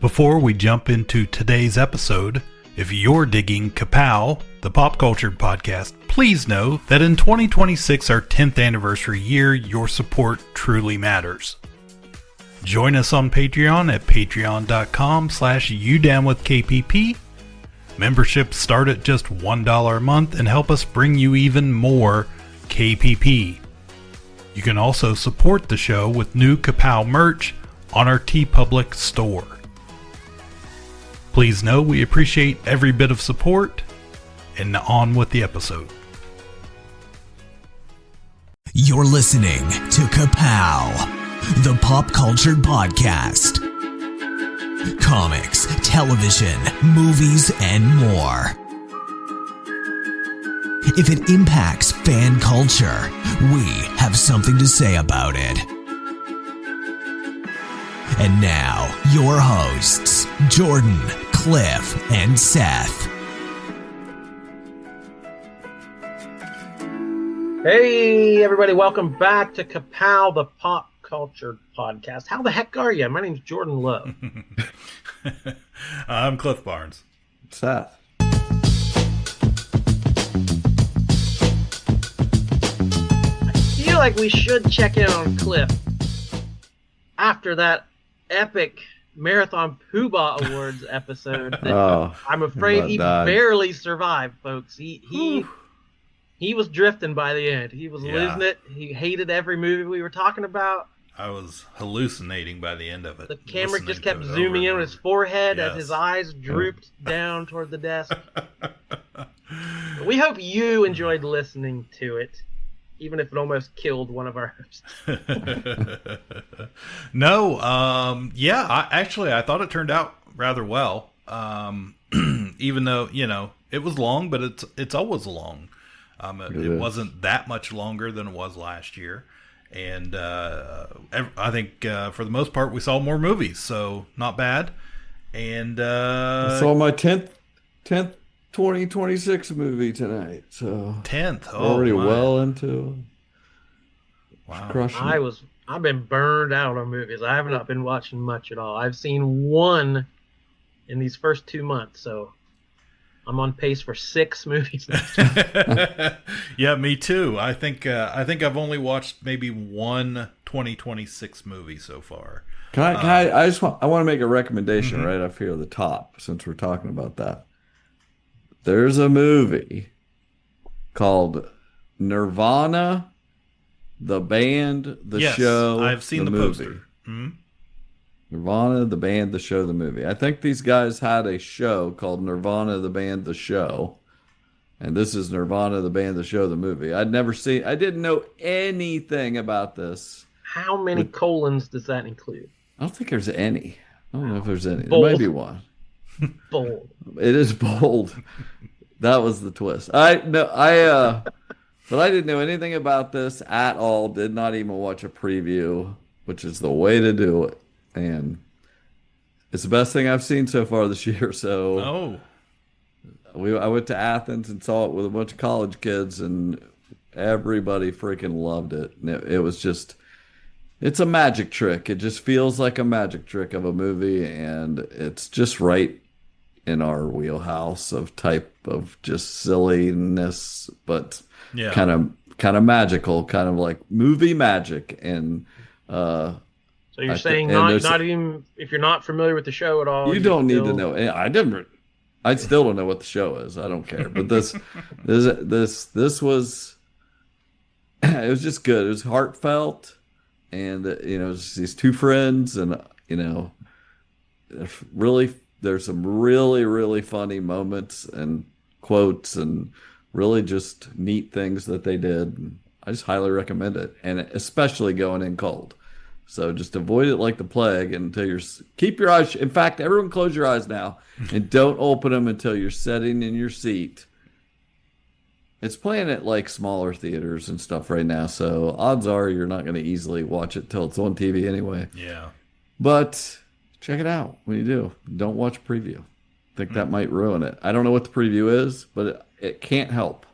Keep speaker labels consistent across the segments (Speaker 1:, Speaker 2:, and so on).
Speaker 1: Before we jump into today's episode, if you're digging Ka-Pow, the pop culture podcast, please know that in 2026, our 10th anniversary year, your support truly matters. Join us on Patreon at patreon.com/udownwithkpp. Memberships start at just $1 a month and help us bring you even more KPP. You can also support the show with new Ka-Pow merch on our TeePublic store. Please know we appreciate every bit of support, and on with the episode.
Speaker 2: You're listening to Ka-Pow, the pop culture podcast. Comics, television, movies, and more. If it impacts fan culture, we have something to say about it. And now, your hosts, Jordan, Cliff, and Seth.
Speaker 3: Hey, everybody, welcome back to Ka-Pow, the pop culture podcast. How the heck are you? My name's Jordan Lowe.
Speaker 1: I'm Cliff Barnes.
Speaker 4: Seth.
Speaker 3: I feel like we should check in on Cliff after that epic Marathon Poobah Awards episode. I'm afraid he barely survived, folks. He was drifting by the end. He was losing it. He hated every movie we were talking about.
Speaker 1: I was hallucinating by the end of it.
Speaker 3: The camera just kept zooming in on his forehead as his eyes drooped down toward the desk. We hope you enjoyed listening to it, even if it almost killed one of our hosts.
Speaker 1: No, I thought it turned out rather well. Even though, it was long, but it's always long. It wasn't that much longer than it was last year. And I think for the most part, we saw more movies, so not bad. And
Speaker 4: I saw my 10th 2026 movie tonight. So
Speaker 1: 10th,
Speaker 4: already well into.
Speaker 1: Wow,
Speaker 3: I've been burned out on movies. I have not been watching much at all. I've seen one in these first 2 months, so I'm on pace for 6 movies next week.
Speaker 1: Yeah, me too. I think I've only watched maybe one 2026 movie so far.
Speaker 4: I want to make a recommendation right up here at the top, since we're talking about that. There's a movie called Nirvana, the band, the show.
Speaker 1: I've seen the poster. Mm-hmm.
Speaker 4: Nirvana, the band, the show, the movie. I think these guys had a show called Nirvana, the band, the show. And this is Nirvana, the band, the show, the movie. I didn't know anything about this.
Speaker 3: How many colons does that include?
Speaker 4: I don't think there's any. I don't know if there's any.
Speaker 3: Bold.
Speaker 4: There may be one.
Speaker 3: Bold.
Speaker 4: It is bold. That was the twist. But I didn't know anything about this at all. Did not even watch a preview, which is the way to do it. And it's the best thing I've seen so far this year. So I went to Athens and saw it with a bunch of college kids, and everybody freaking loved it. And it's a magic trick. It just feels like a magic trick of a movie, and it's just right in our wheelhouse of type of just silliness, but kind of magical, kind of like movie magic. And
Speaker 3: so you're saying not even if you're not familiar with the show at all,
Speaker 4: you don't need to know. I still don't know what the show is. I don't care. But this was it was just good. It was heartfelt, and it was these two friends, and really there's some really, really funny moments and quotes and really just neat things that they did. I just highly recommend it, and especially going in cold. So just avoid it like the plague until keep your eyes. In fact, everyone close your eyes now and don't open them until you're sitting in your seat. It's playing at like smaller theaters and stuff right now, so odds are you're not going to easily watch it till it's on TV anyway.
Speaker 1: Yeah.
Speaker 4: But check it out when you do. Don't watch a preview. I think that might ruin it. I don't know what the preview is, but it can't help.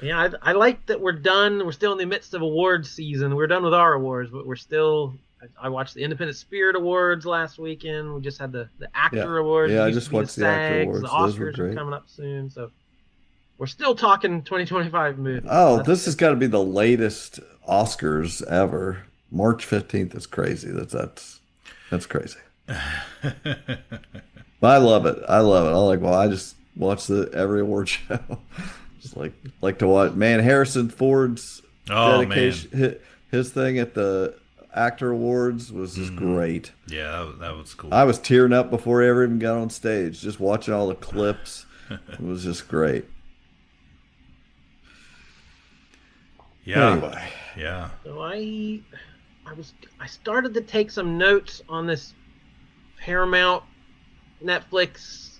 Speaker 3: Yeah, I like that we're done. We're still in the midst of awards season. We're done with our awards, but we're still I watched the Independent Spirit Awards last weekend. We just had the Actor Awards.
Speaker 4: Yeah, I just watched the Actor Awards.
Speaker 3: The
Speaker 4: Those were
Speaker 3: Oscars
Speaker 4: great.
Speaker 3: are coming up soon, so we're still talking 2025 movies.
Speaker 4: Oh, this has got to be the latest Oscars ever. March 15th is crazy. That's crazy. But I love it. I just watch every award show. Just like to watch. Man, Harrison Ford's dedication, his thing at the Actor Awards was just great.
Speaker 1: Yeah, that was cool.
Speaker 4: I was tearing up before he ever even got on stage, just watching all the clips. It was just great.
Speaker 1: Yeah.
Speaker 4: Anyway.
Speaker 1: Yeah.
Speaker 3: So I started to take some notes on this Paramount, Netflix,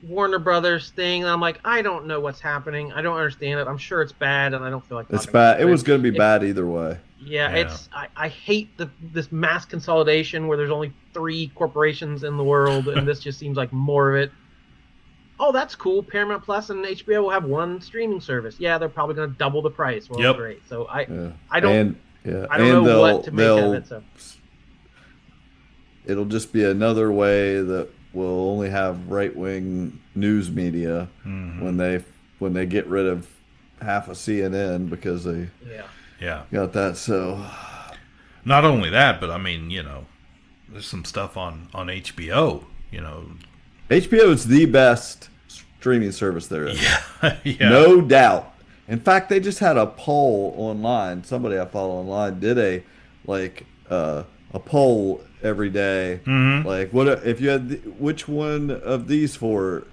Speaker 3: Warner Brothers thing. And I'm like, I don't know what's happening. I don't understand it. I'm sure it's bad, and I don't feel like
Speaker 4: it's bad. It was going to be bad either way.
Speaker 3: Yeah. I hate this mass consolidation where there's only 3 corporations in the world, and this just seems like more of it. Oh, that's cool. Paramount Plus and HBO will have one streaming service. Yeah, they're probably going to double the price. Well, great. So I don't know what to make of it. So
Speaker 4: it'll just be another way that we'll only have right-wing news media when they get rid of half of CNN because they got that. So
Speaker 1: not only that, but I mean, there's some stuff on HBO.
Speaker 4: HBO is the best streaming service there is.
Speaker 1: Yeah.
Speaker 4: No doubt. In fact, they just had a poll online. Somebody I follow online did a poll every day. Like, what if you had which one of these 4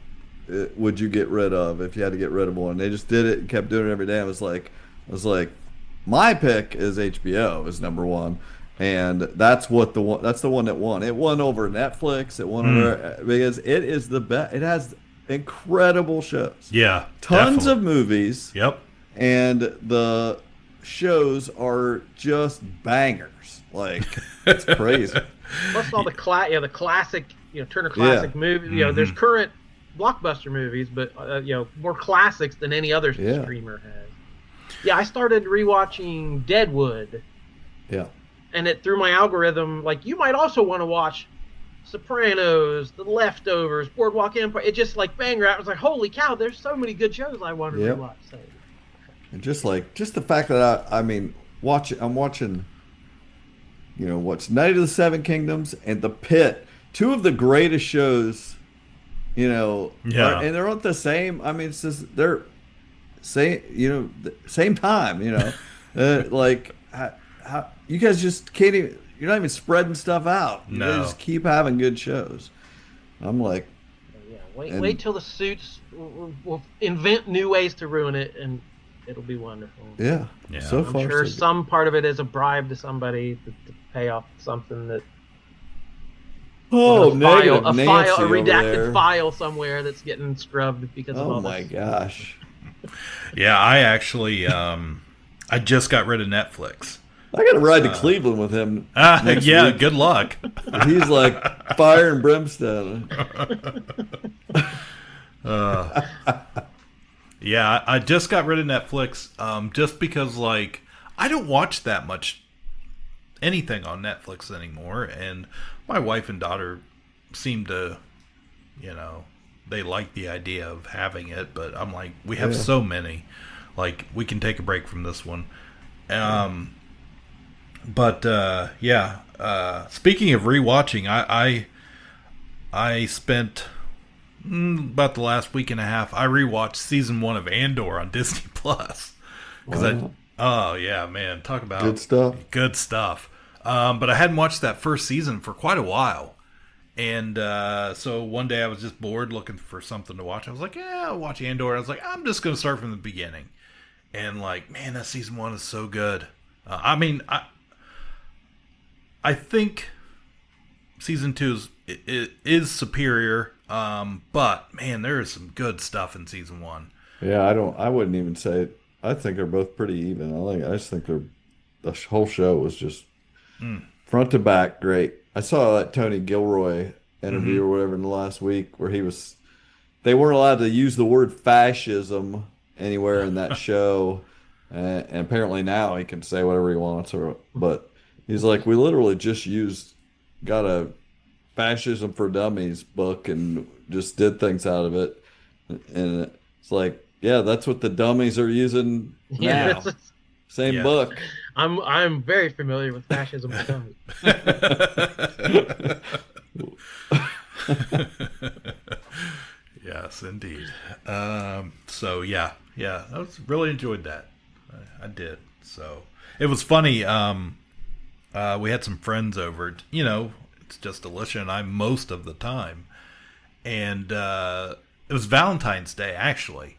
Speaker 4: would you get rid of if you had to get rid of one? They just did it and kept doing it every day. I was like, my pick is HBO is number 1. And that's the one that won. It won over Netflix. It won over because it is the best. It has incredible shows.
Speaker 1: Yeah,
Speaker 4: tons of movies.
Speaker 1: Yep,
Speaker 4: and the shows are just bangers. Like it's crazy.
Speaker 3: Plus all the classic, Turner Classic movies. There's current blockbuster movies, but more classics than any other streamer has. Yeah, I started rewatching Deadwood.
Speaker 4: Yeah.
Speaker 3: And it through my algorithm, like you might also want to watch Sopranos, The Leftovers, Boardwalk Empire. It just like bang right. I was like, holy cow! There's so many good shows I wanted to watch. So.
Speaker 4: And just the fact that I'm watching, what's Night of the Seven Kingdoms and The Pitt, 2 of the greatest shows, and they're not the same. I mean, it's just they're same time. Like. How, you guys just can't even. You're not even spreading stuff out. You just keep having good shows. I'm like,
Speaker 3: wait till the Suits will invent new ways to ruin it, and it'll be wonderful.
Speaker 4: Yeah. So
Speaker 3: I'm sure some part of it is a bribe to somebody to pay off something that.
Speaker 4: Oh, negative.
Speaker 3: A redacted file somewhere that's getting scrubbed because of all this.
Speaker 4: Oh my gosh.
Speaker 1: Yeah, I actually I just got rid of Netflix.
Speaker 4: I got to ride to Cleveland with him. Next week.
Speaker 1: Good luck.
Speaker 4: He's like fire and brimstone.
Speaker 1: Yeah, I just got rid of Netflix just because, I don't watch that much anything on Netflix anymore. And my wife and daughter seem to, they like the idea of having it. But I'm like, we have so many. We can take a break from this one. But speaking of rewatching, I spent about the last week and a half. I rewatched season 1 of Andor on Disney Plus because talk about good stuff. But I hadn't watched that first season for quite a while, and so one day I was just bored looking for something to watch. I was like, I'll watch Andor. I was like, I'm just gonna start from the beginning, and man, that season 1 is so good. I think season 2 is superior, but man, there is some good stuff in season 1.
Speaker 4: Yeah, I wouldn't even say. I think they're both pretty even. I just think the whole show was just front to back great. I saw that Tony Gilroy interview or whatever in the last week where they weren't allowed to use the word fascism anywhere in that show, and apparently now he can say whatever he wants. But He's like, we literally just got a Fascism for Dummies book and just did things out of it. And it's like, yeah, that's what the dummies are using now. Same book.
Speaker 3: I'm very familiar with Fascism for Dummies.
Speaker 1: Yes, indeed. So yeah, I really enjoyed that. I did. So it was funny. We had some friends over. You know, it's just Alicia and I most of the time, and it was Valentine's Day actually,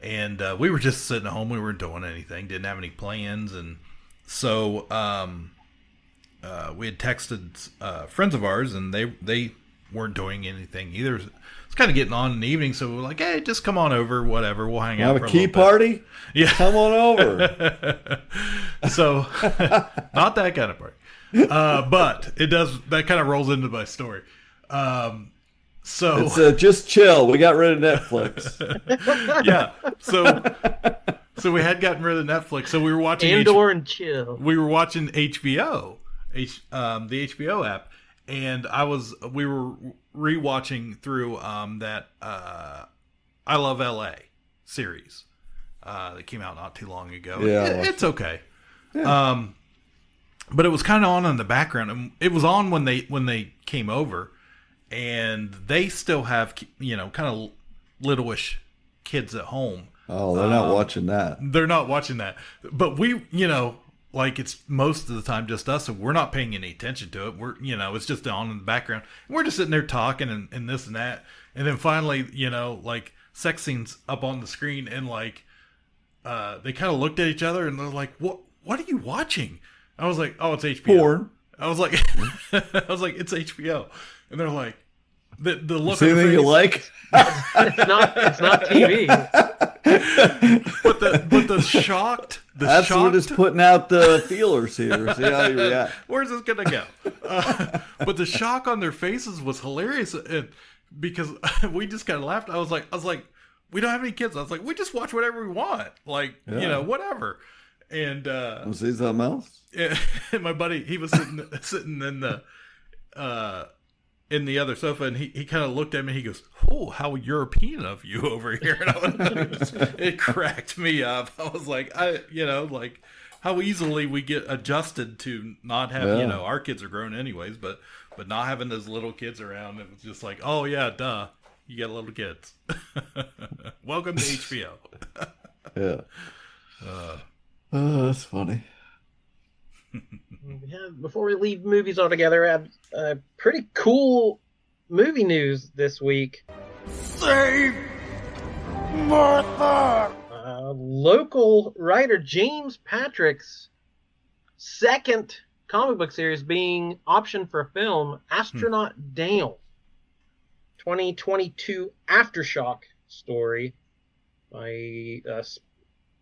Speaker 1: and we were just sitting at home. We weren't doing anything. Didn't have any plans, and so we had texted friends of ours, and they weren't doing anything either. It's kind of getting on in the evening, so we're like, hey, just come on over, whatever. We'll hang out.
Speaker 4: Have a key party?
Speaker 1: Yeah.
Speaker 4: Come on over.
Speaker 1: So, not that kind of party. But it does, that kind of rolls into my story. So
Speaker 4: it's just chill. We got rid of Netflix.
Speaker 1: Yeah. So we had gotten rid of Netflix. So we were watching
Speaker 3: Andor and chill.
Speaker 1: We were watching HBO, the HBO app. And we were rewatching through that I Love LA series that came out not too long ago.
Speaker 4: Yeah,
Speaker 1: it's okay.
Speaker 4: Yeah.
Speaker 1: But it was kind of on in the background, and it was on when they came over, and they still have kind of littleish kids at home.
Speaker 4: Oh, they're not watching that.
Speaker 1: They're not watching that. But we, like it's most of the time just us, so we're not paying any attention to it. We're, it's just on in the background. We're just sitting there talking and this and that. And then finally, like sex scenes up on the screen, and like they kind of looked at each other and they're like, "What are you watching?" I was like, "Oh, it's HBO."
Speaker 4: Porn.
Speaker 1: I was like, "It's HBO." And they're like, the look.
Speaker 4: See anything you like?
Speaker 3: It's not TV.
Speaker 1: But the shocked.
Speaker 4: That's what is putting out the feelers here. See how you react.
Speaker 1: Where's this gonna go? But the shock on their faces was hilarious, because we just kind of laughed. I was like, we don't have any kids. I was like, we just watch whatever we want, like whatever. And
Speaker 4: see something else.
Speaker 1: And my buddy, he was sitting in the other sofa, and he kind of looked at me. He goes, "Oh, how European of you over here!" And it cracked me up. I was like, like how easily we get adjusted to not have, our kids are grown anyways, but not having those little kids around. It was just like, oh yeah, duh, you got little kids. Welcome to HBO.
Speaker 4: Yeah. Oh, that's funny.
Speaker 3: Before we leave movies altogether, I have pretty cool movie news this week.
Speaker 5: Save Martha!
Speaker 3: Local writer James Patrick's second comic book series being optioned for a film, Astronaut Down. 2022 Aftershock story by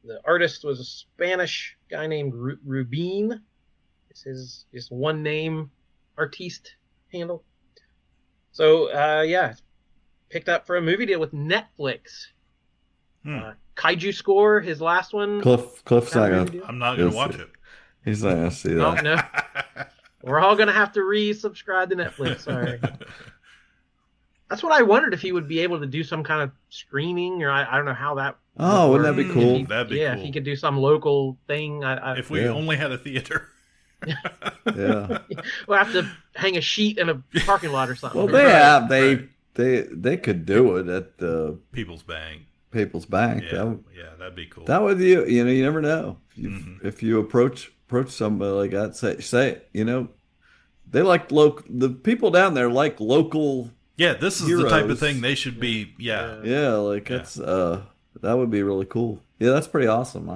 Speaker 3: the artist was a Spanish guy named Rubin. It's his just one name artiste handle. So picked up for a movie deal with Netflix. Kaiju Score, his last one.
Speaker 4: Cliff's not gonna.
Speaker 1: I'm not gonna watch it.
Speaker 4: He's not gonna see that.
Speaker 3: No. We're all gonna have to resubscribe to Netflix. Sorry. That's what I wondered, if he would be able to do some kind of streaming, or I don't know how that.
Speaker 4: Oh, wouldn't that be cool?
Speaker 1: That'd be cool.
Speaker 3: If he could do some local thing.
Speaker 1: If we only had a theater.
Speaker 4: Yeah.
Speaker 3: We'll have to hang a sheet in a parking lot or something.
Speaker 4: Well, they could do it at the
Speaker 1: People's Bank.
Speaker 4: Yeah,
Speaker 1: that'd be cool.
Speaker 4: That would you never know if you approach somebody like that. Say they like the people down there like local.
Speaker 1: Yeah, this is
Speaker 4: heroes.
Speaker 1: The type of thing they should be. Yeah,
Speaker 4: it's that would be really cool. Yeah, that's pretty awesome.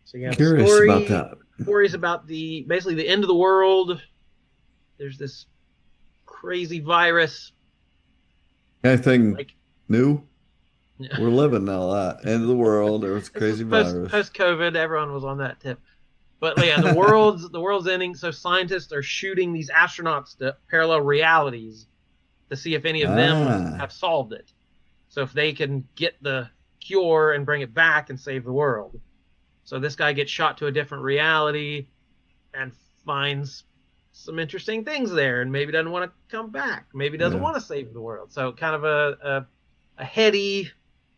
Speaker 3: So yeah,
Speaker 4: curious about that.
Speaker 3: Stories about basically the end of the world. There's this crazy virus.
Speaker 4: Anything new? Yeah. We're living now that end of the world. There was a crazy virus.
Speaker 3: Post-COVID, everyone was on that tip. But yeah, the world's ending. So scientists are shooting these astronauts to parallel realities to see if any of them have solved it. So if they can get the cure and bring it back and save the world. So this guy gets shot to a different reality and finds some interesting things there, and maybe doesn't want to come back. Maybe doesn't want to save the world. So kind of a heady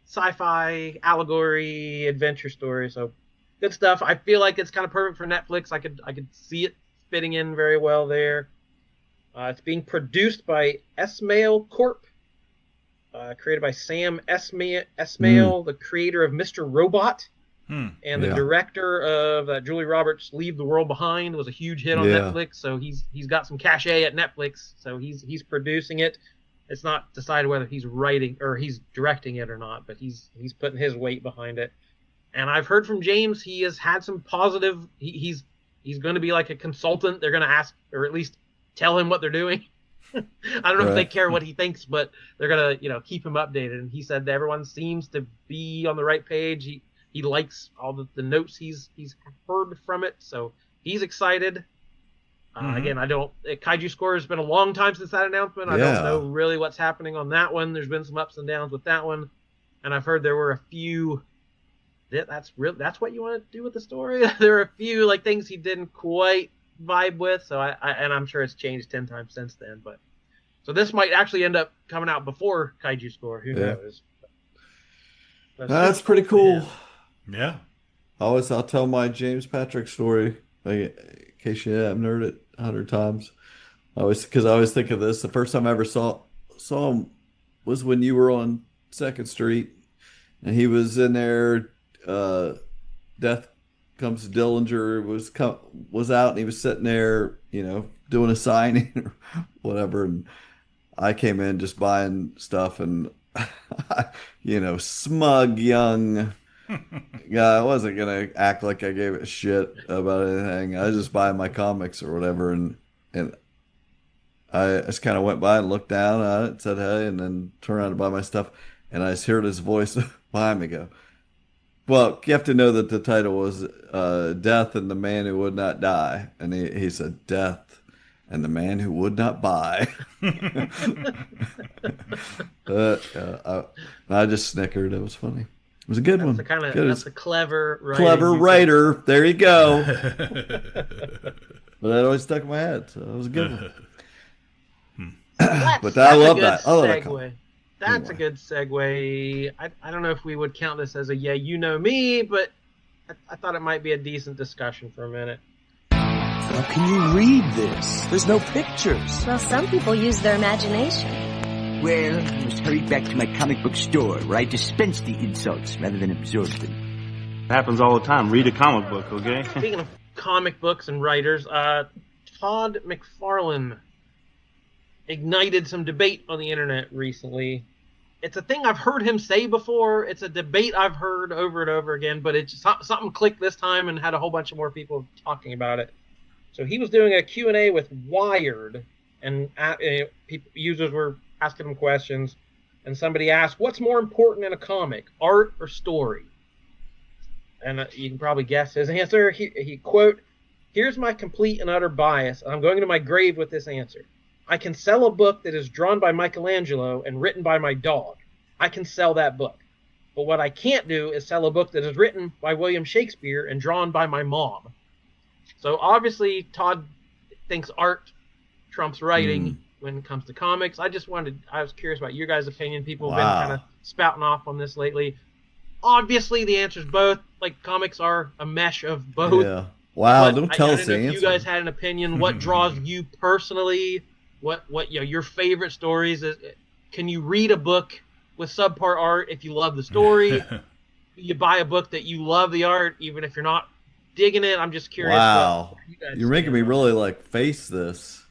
Speaker 3: sci-fi allegory adventure story. So good stuff. I feel like it's kind of perfect for Netflix. I could see it fitting in very well there. It's being produced by Esmail Corp, created by Sam Esmail, the creator of Mr. Robot, and the director of Julie Roberts' Leave the World Behind was a huge hit on Netflix. So he's got some cachet at Netflix. So he's producing it. It's not decided whether he's writing or he's directing it or not, but he's putting his weight behind it. And I've heard from James he has had some positive. He's going to be like a consultant. They're going to ask, or at least tell him what they're doing. I don't know if they care what he thinks, but they're going to keep him updated. And he said that everyone seems to be on the right page. He likes all the notes he's heard from it, so he's excited. Again, Kaiju Score has been a long time since that announcement. I don't know really what's happening on that one. There's been some ups and downs with that one, and I've heard there were a few. That's what you want to do with the story. There are a few like things he didn't quite vibe with. So and I'm sure it's changed 10 times since then. But so this might actually end up coming out before Kaiju Score. Who knows?
Speaker 4: That's pretty cool.
Speaker 1: Yeah.
Speaker 4: I'll tell my James Patrick story. In case you haven't heard it 100 times. Because I always think of this. The first time I ever saw him was when you were on 2nd Street, and he was in there. Death Comes to Dillinger was out, and he was sitting there, doing a signing or whatever. And I came in just buying stuff, and smug young guy. I wasn't gonna act like I gave a shit about anything. I was just buying my comics or whatever, and I just kind of went by and looked down at it, said hey, and then turned around to buy my stuff, and I just heard his voice behind me go, well, you have to know that the title was Death and the Man Who Would Not Die. And he said, Death and the Man Who Would Not Buy. I just snickered. It was funny. It was a good one.
Speaker 3: That's a clever writer.
Speaker 4: Clever writer. There you go. But that always stuck in my head. So it was a good one. But I love that. I love that.
Speaker 3: That's a good segue. I don't know if we would count this as a me, but I thought it might be a decent discussion for a minute.
Speaker 5: How can you read this? There's no pictures.
Speaker 6: Well, some people use their imagination.
Speaker 5: Well, I must hurry back to my comic book store where I dispense the insults rather than absorb them.
Speaker 7: It happens all the time. Read a comic book, okay?
Speaker 3: Speaking of comic books and writers, Todd McFarlane ignited some debate on the internet recently. It's a thing I've heard him say before. It's a debate I've heard over and over again, but it just something clicked this time and had a whole bunch of more people talking about it. So he was doing a Q&A with Wired, and users were asking him questions, and somebody asked, what's more important in a comic, art or story? And you can probably guess his answer. He quote, here's my complete and utter bias, and I'm going to my grave with this answer. I can sell a book that is drawn by Michelangelo and written by my dog. I can sell that book. But what I can't do is sell a book that is written by William Shakespeare and drawn by my mom. So obviously Todd thinks art trumps writing when it comes to comics. I was curious about your guys' opinion. People have been kind of spouting off on this lately. Obviously the answer is both. Like, comics are a mesh of both.
Speaker 4: Yeah. Wow, don't tell us the answer.
Speaker 3: If you guys had an opinion, what draws you personally? What your favorite stories is? Can you read a book with subpar art if you love the story? You buy a book that you love the art even if you're not digging it? I'm just curious.
Speaker 4: Wow, you're making me really face this.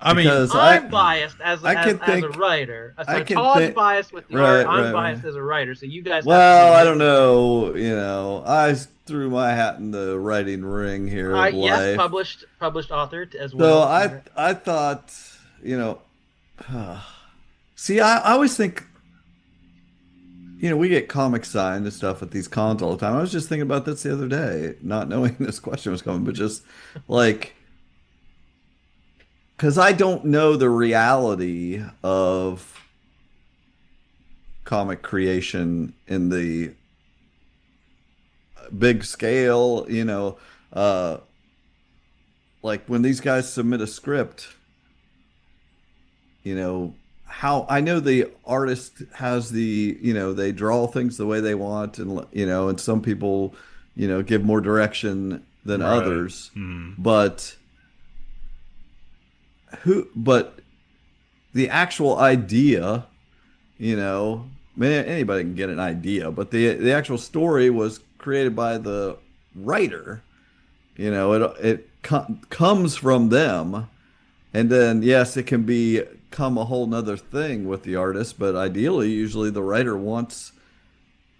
Speaker 1: I mean,
Speaker 3: I'm biased as a writer. So Todd's biased with the art. I'm biased as a writer. So you guys.
Speaker 4: Well, I don't know. I threw my hat in the writing ring here.
Speaker 3: Yes, published author as well.
Speaker 4: So I thought, see, I always think, we get comics signed and stuff at these cons all the time. I was just thinking about this the other day, not knowing this question was coming, but just because I don't know the reality of comic creation in the big scale, like when these guys submit a script, how I know the artist has they draw things the way they want, and some people, give more direction than others, but the actual idea, anybody can get an idea, but the actual story was created by the writer. It comes from them, and then yes, it can become a whole nother thing with the artist, but ideally, usually the writer wants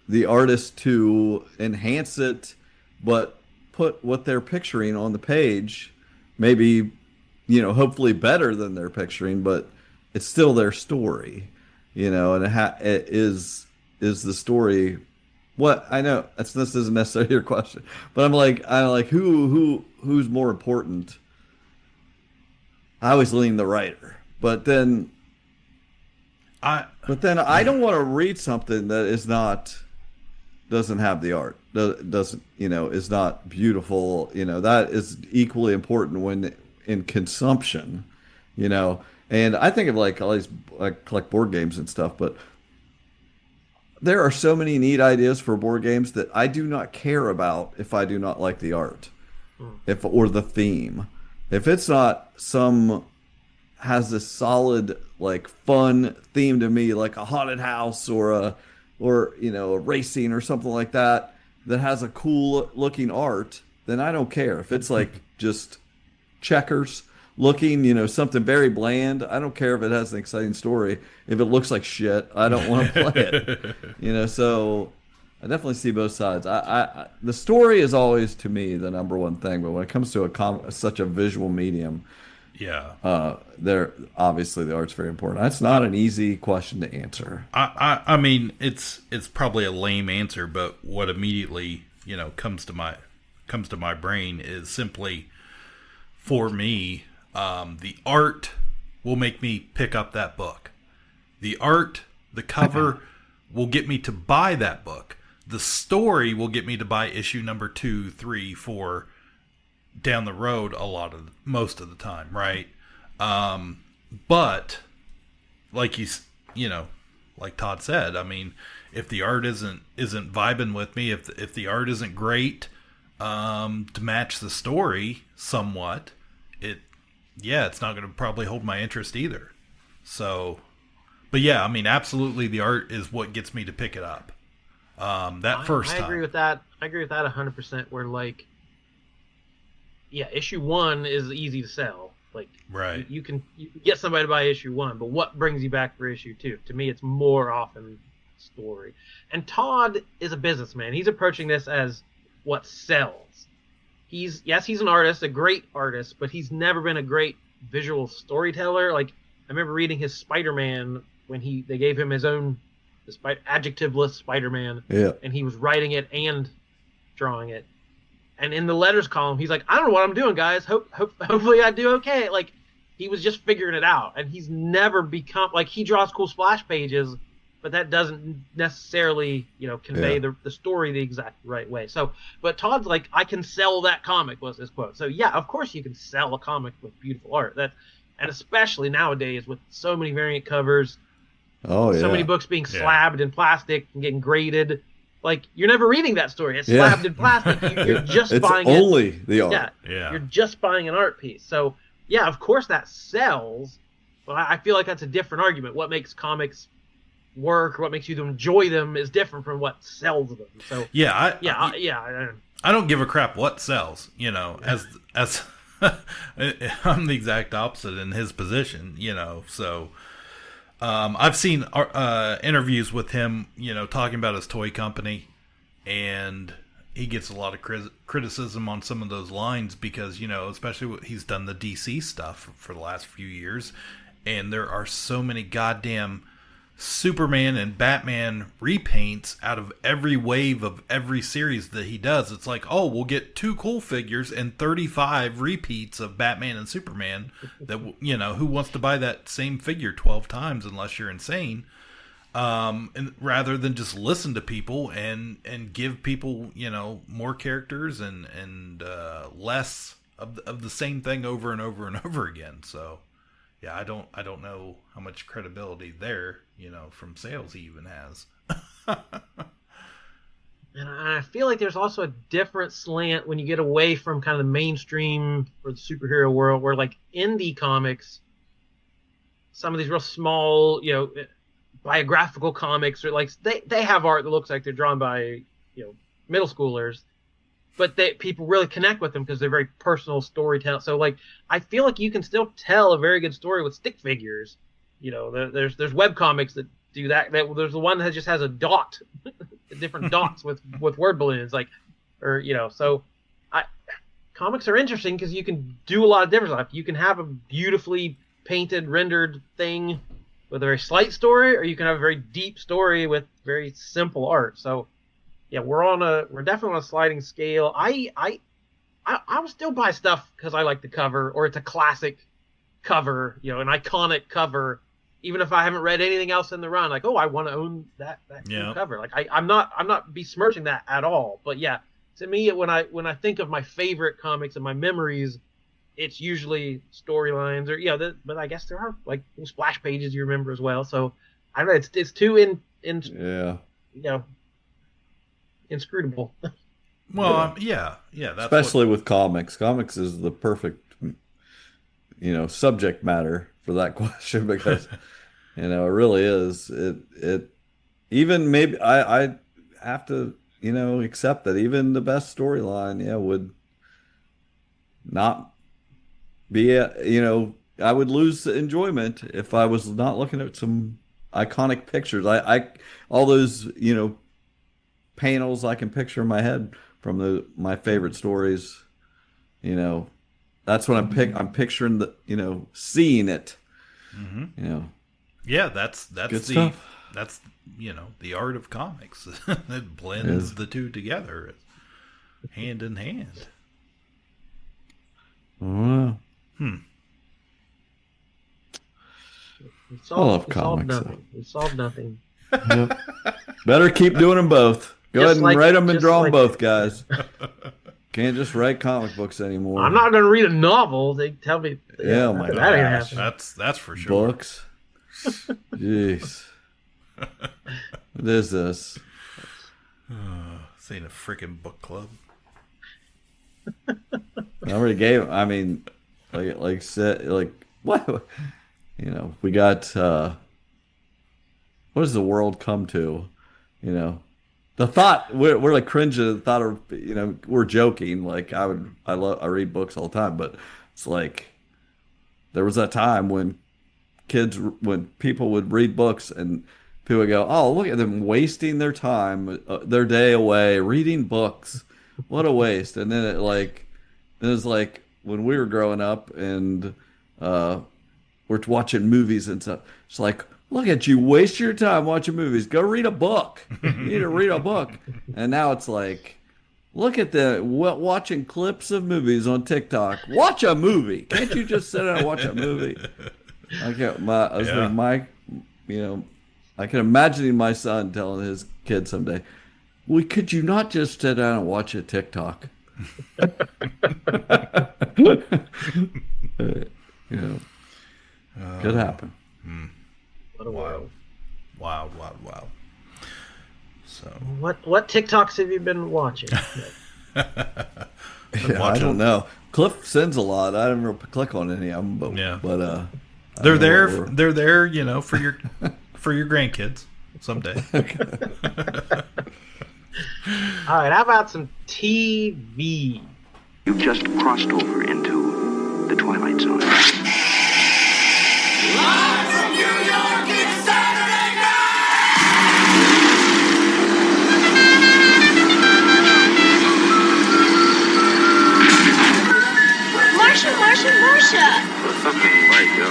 Speaker 4: the artist to enhance it, but put what they're picturing on the page, maybe, hopefully better than they're picturing, but it's still their story, and it is the story. What I know, this isn't necessarily your question, but I'm like who's more important? I always lean the writer, but then I don't want to read something that doesn't have the art, doesn't is not beautiful. That is equally important when in consumption, and I think of like all these, I collect board games and stuff, but there are so many neat ideas for board games that I do not care about if I do not like the art, or the theme. If it's not has this solid, like, fun theme to me, like a haunted house or a racing or something like that has a cool looking art, then I don't care. If it's like just checkers looking, something very bland, I don't care if it has an exciting story. If it looks like shit, I don't want to play it. So I definitely see both sides. The story is always, to me, the number one thing, but when it comes to such a visual medium, obviously the art's very important. That's not an easy question to answer.
Speaker 1: I mean, it's probably a lame answer, but what immediately comes to my brain is simply, for me, the art will make me pick up that book. The art, the cover will get me to buy that book. The story will get me to buy issue number 2, 3, 4 down the road most of the time, right? But like like Todd said, I mean, if the art isn't vibing with me, if the art isn't great to match the story somewhat, it's not going to probably hold my interest either. So, but yeah, I mean, absolutely, the art is what gets me to pick it up. I
Speaker 3: agree with that. I agree with that 100%. Where like, issue 1 is easy to sell. Like,
Speaker 1: right,
Speaker 3: you can get somebody to buy issue 1, but what brings you back for issue 2? To me, it's more often story. And Todd is a businessman. He's approaching this as what sells. He's an artist, a great artist, but he's never been a great visual storyteller. Like, I remember reading his Spider-Man when they gave him his own adjectiveless Spider-Man, and he was writing it and drawing it. And in the letters column, he's like, I don't know what I'm doing, guys. Hopefully I do okay. Like, he was just figuring it out, and he's never become like, he draws cool splash pages, but that doesn't necessarily, convey the story the exact right way. So, but Todd's like, I can sell that comic, was his quote. So yeah, of course you can sell a comic with beautiful art. And especially nowadays with so many variant covers, so many books being slabbed in plastic and getting graded. Like, you're never reading that story. It's slabbed in plastic. You're just buying it. It's
Speaker 4: only the art.
Speaker 3: Yeah. You're just buying an art piece. So yeah, of course that sells. But I feel like that's a different argument. What makes comics work, what makes you enjoy them, is different from what sells them. So
Speaker 1: I don't give a crap what sells. As I'm the exact opposite in his position. So I've seen interviews with him, talking about his toy company, and he gets a lot of criticism on some of those lines because, especially he's done the DC stuff for the last few years, and there are so many goddamn Superman and Batman repaints out of every wave of every series that he does. It's like, oh, we'll get 2 cool figures and 35 repeats of Batman and Superman that, who wants to buy that same figure 12 times unless you're insane. and rather than just listen to people and give people, more characters and less of the same thing over and over and over again. So yeah, I don't know how much credibility there, from sales he even has.
Speaker 3: And I feel like there's also a different slant when you get away from kind of the mainstream or the superhero world, where like indie comics, some of these real small, biographical comics, or like they have art that looks like they're drawn by, middle schoolers, but people really connect with them because they're very personal storytelling. So like, I feel like you can still tell a very good story with stick figures. There's web comics that do that. There's the one that just has a dot, different dots with word balloons, so comics are interesting because you can do a lot of different stuff. You can have a beautifully painted, rendered thing with a very slight story, or you can have a very deep story with very simple art. So yeah, we're definitely on a sliding scale. I will still buy stuff because I like the cover, or it's a classic cover, an iconic cover. Even if I haven't read anything else in the run, like, oh, I want to own that cool cover. Like, I'm not besmirching that at all. But yeah, to me, when I think of my favorite comics and my memories, it's usually storylines, or but I guess there are like splash pages you remember as well. So I don't know, it's too inscrutable.
Speaker 1: Well, yeah. That's
Speaker 4: especially with comics. Comics is the perfect, subject matter for that question, because it really is. It even maybe I have to accept that even the best storyline would not be I would lose my if I was not looking at some iconic pictures. I all those panels I can picture in my head from my favorite stories. That's what I'm picturing seeing it.
Speaker 1: Mm-hmm. Yeah, that's
Speaker 4: good stuff.
Speaker 1: That's the art of comics. It blends the two together, hand in hand.
Speaker 4: Wow.
Speaker 3: I love comics. We solved nothing.
Speaker 4: Yep. Better keep doing them both. Go ahead and write them and draw them both, guys. Can't just write comic books anymore.
Speaker 3: I'm not going to read a novel. They tell me.
Speaker 4: Yeah, my
Speaker 3: that ain't happening.
Speaker 1: That's for sure.
Speaker 4: Books. Jeez. What is this?
Speaker 1: This ain't a freaking book club.
Speaker 4: I already gave. I mean, what? We got. What does the world come to? The thought we're like cringing at the thought of we're joking. Like I read books all the time, but it's like there was that time when people would read books and people would go, oh, look at them wasting their time, their day away reading books. What a waste! And then it was like when we were growing up and we're watching movies and stuff. It's like, look at you, waste your time watching movies. Go read a book. You need to read a book. And now it's like, look at watching clips of movies on TikTok. Watch a movie. Can't you just sit down and watch a movie? I can imagine my son telling his kid someday, well, could you not just sit down and watch a TikTok? Could happen.
Speaker 3: What a world.
Speaker 1: Wow. So
Speaker 3: what TikToks have you been watching?
Speaker 4: I don't know. Cliff sends a lot. I didn't really click on any of them, but
Speaker 1: they're there, for your grandkids someday.
Speaker 3: All right, how about some TV?
Speaker 8: You've just crossed over into the Twilight Zone.
Speaker 2: Live from New York, it's Saturday night!
Speaker 6: Marsha!
Speaker 8: Fucking right, yo.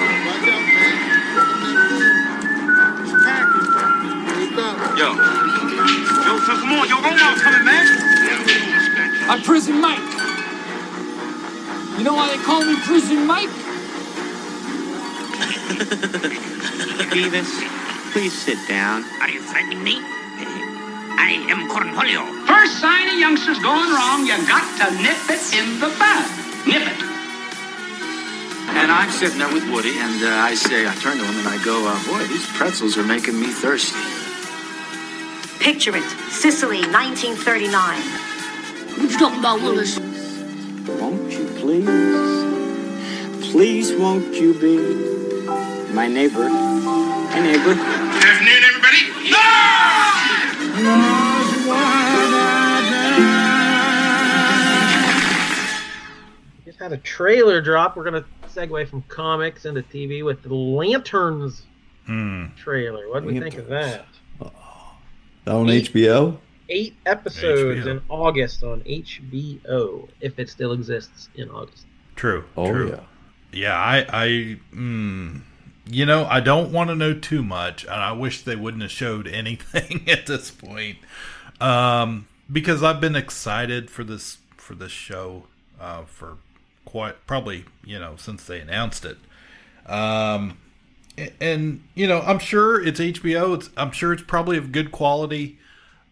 Speaker 8: Yo, come on, Omar's coming, man.
Speaker 9: I'm Prison Mike. You know why they call me Prison Mike?
Speaker 8: Beavis, Please sit down.
Speaker 10: Are you threatening me? I am Cornholio.
Speaker 11: First sign a youngster's going wrong, you got to nip it in the bud. Nip it.
Speaker 12: And I'm sitting there with Woody, and I turn to him and I go, boy, these pretzels are making me thirsty.
Speaker 13: Picture it. Sicily, 1939.
Speaker 11: What you talking about, Willis?
Speaker 12: Won't you please? Please won't you be my neighbor? My neighbor.
Speaker 10: Good afternoon, everybody.
Speaker 3: Just had a trailer drop. We're gonna segue from comics into TV with the Lanterns trailer. What do we think of that?
Speaker 4: On HBO?
Speaker 3: 8 episodes in August on HBO, if it still exists in August.
Speaker 1: True.
Speaker 4: Yeah.
Speaker 1: Yeah, I I don't want to know too much, and I wish they wouldn't have showed anything at this point, because I've been excited for this show for probably since they announced it, and I'm sure it's HBO. I'm sure it's probably of good quality.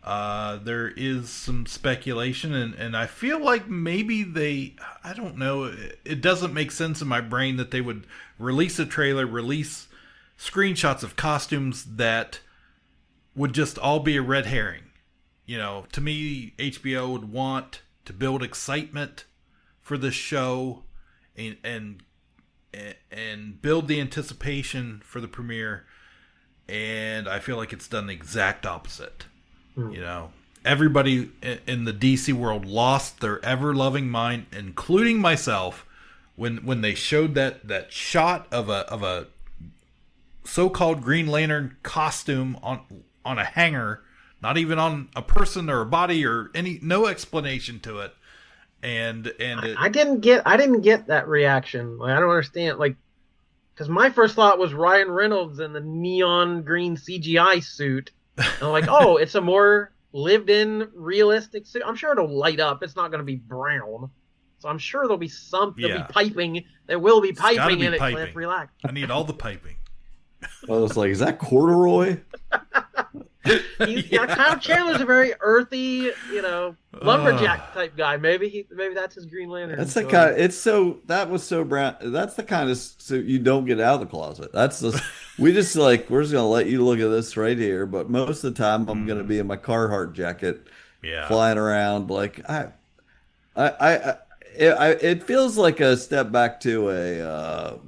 Speaker 1: There is some speculation, and I feel like maybe I don't know, it doesn't make sense in my brain that they would release a trailer, release screenshots of costumes that would just all be a red herring. To me, HBO would want to build excitement for the show and build the anticipation for the premiere, and I feel like it's done the exact opposite. Everybody in the DC world lost their ever-loving mind, including myself, when they showed that shot of a so-called Green Lantern costume on a hanger, not even on a person or a body or no explanation to it. And
Speaker 3: I didn't get that reaction. Like, I don't understand. Like, because my first thought was Ryan Reynolds in the neon green CGI suit. And I'm like, oh, it's a more lived-in, realistic suit. I'm sure it'll light up. It's not going to be brown. So I'm sure there'll be there'll be piping. There will be piping in it. Cliff, relax.
Speaker 1: I need all the piping.
Speaker 4: I was like, is that corduroy?
Speaker 3: Kyle Chandler's a very earthy, lumberjack type guy. Maybe that's his Green Lantern.
Speaker 4: That's the kind. That was so brown. That's the kind of suit you don't get out of the closet. That's the. we're just gonna let you look at this right here. But most of the time, I'm gonna be in my Carhartt jacket, flying around. Like it feels like a step back to a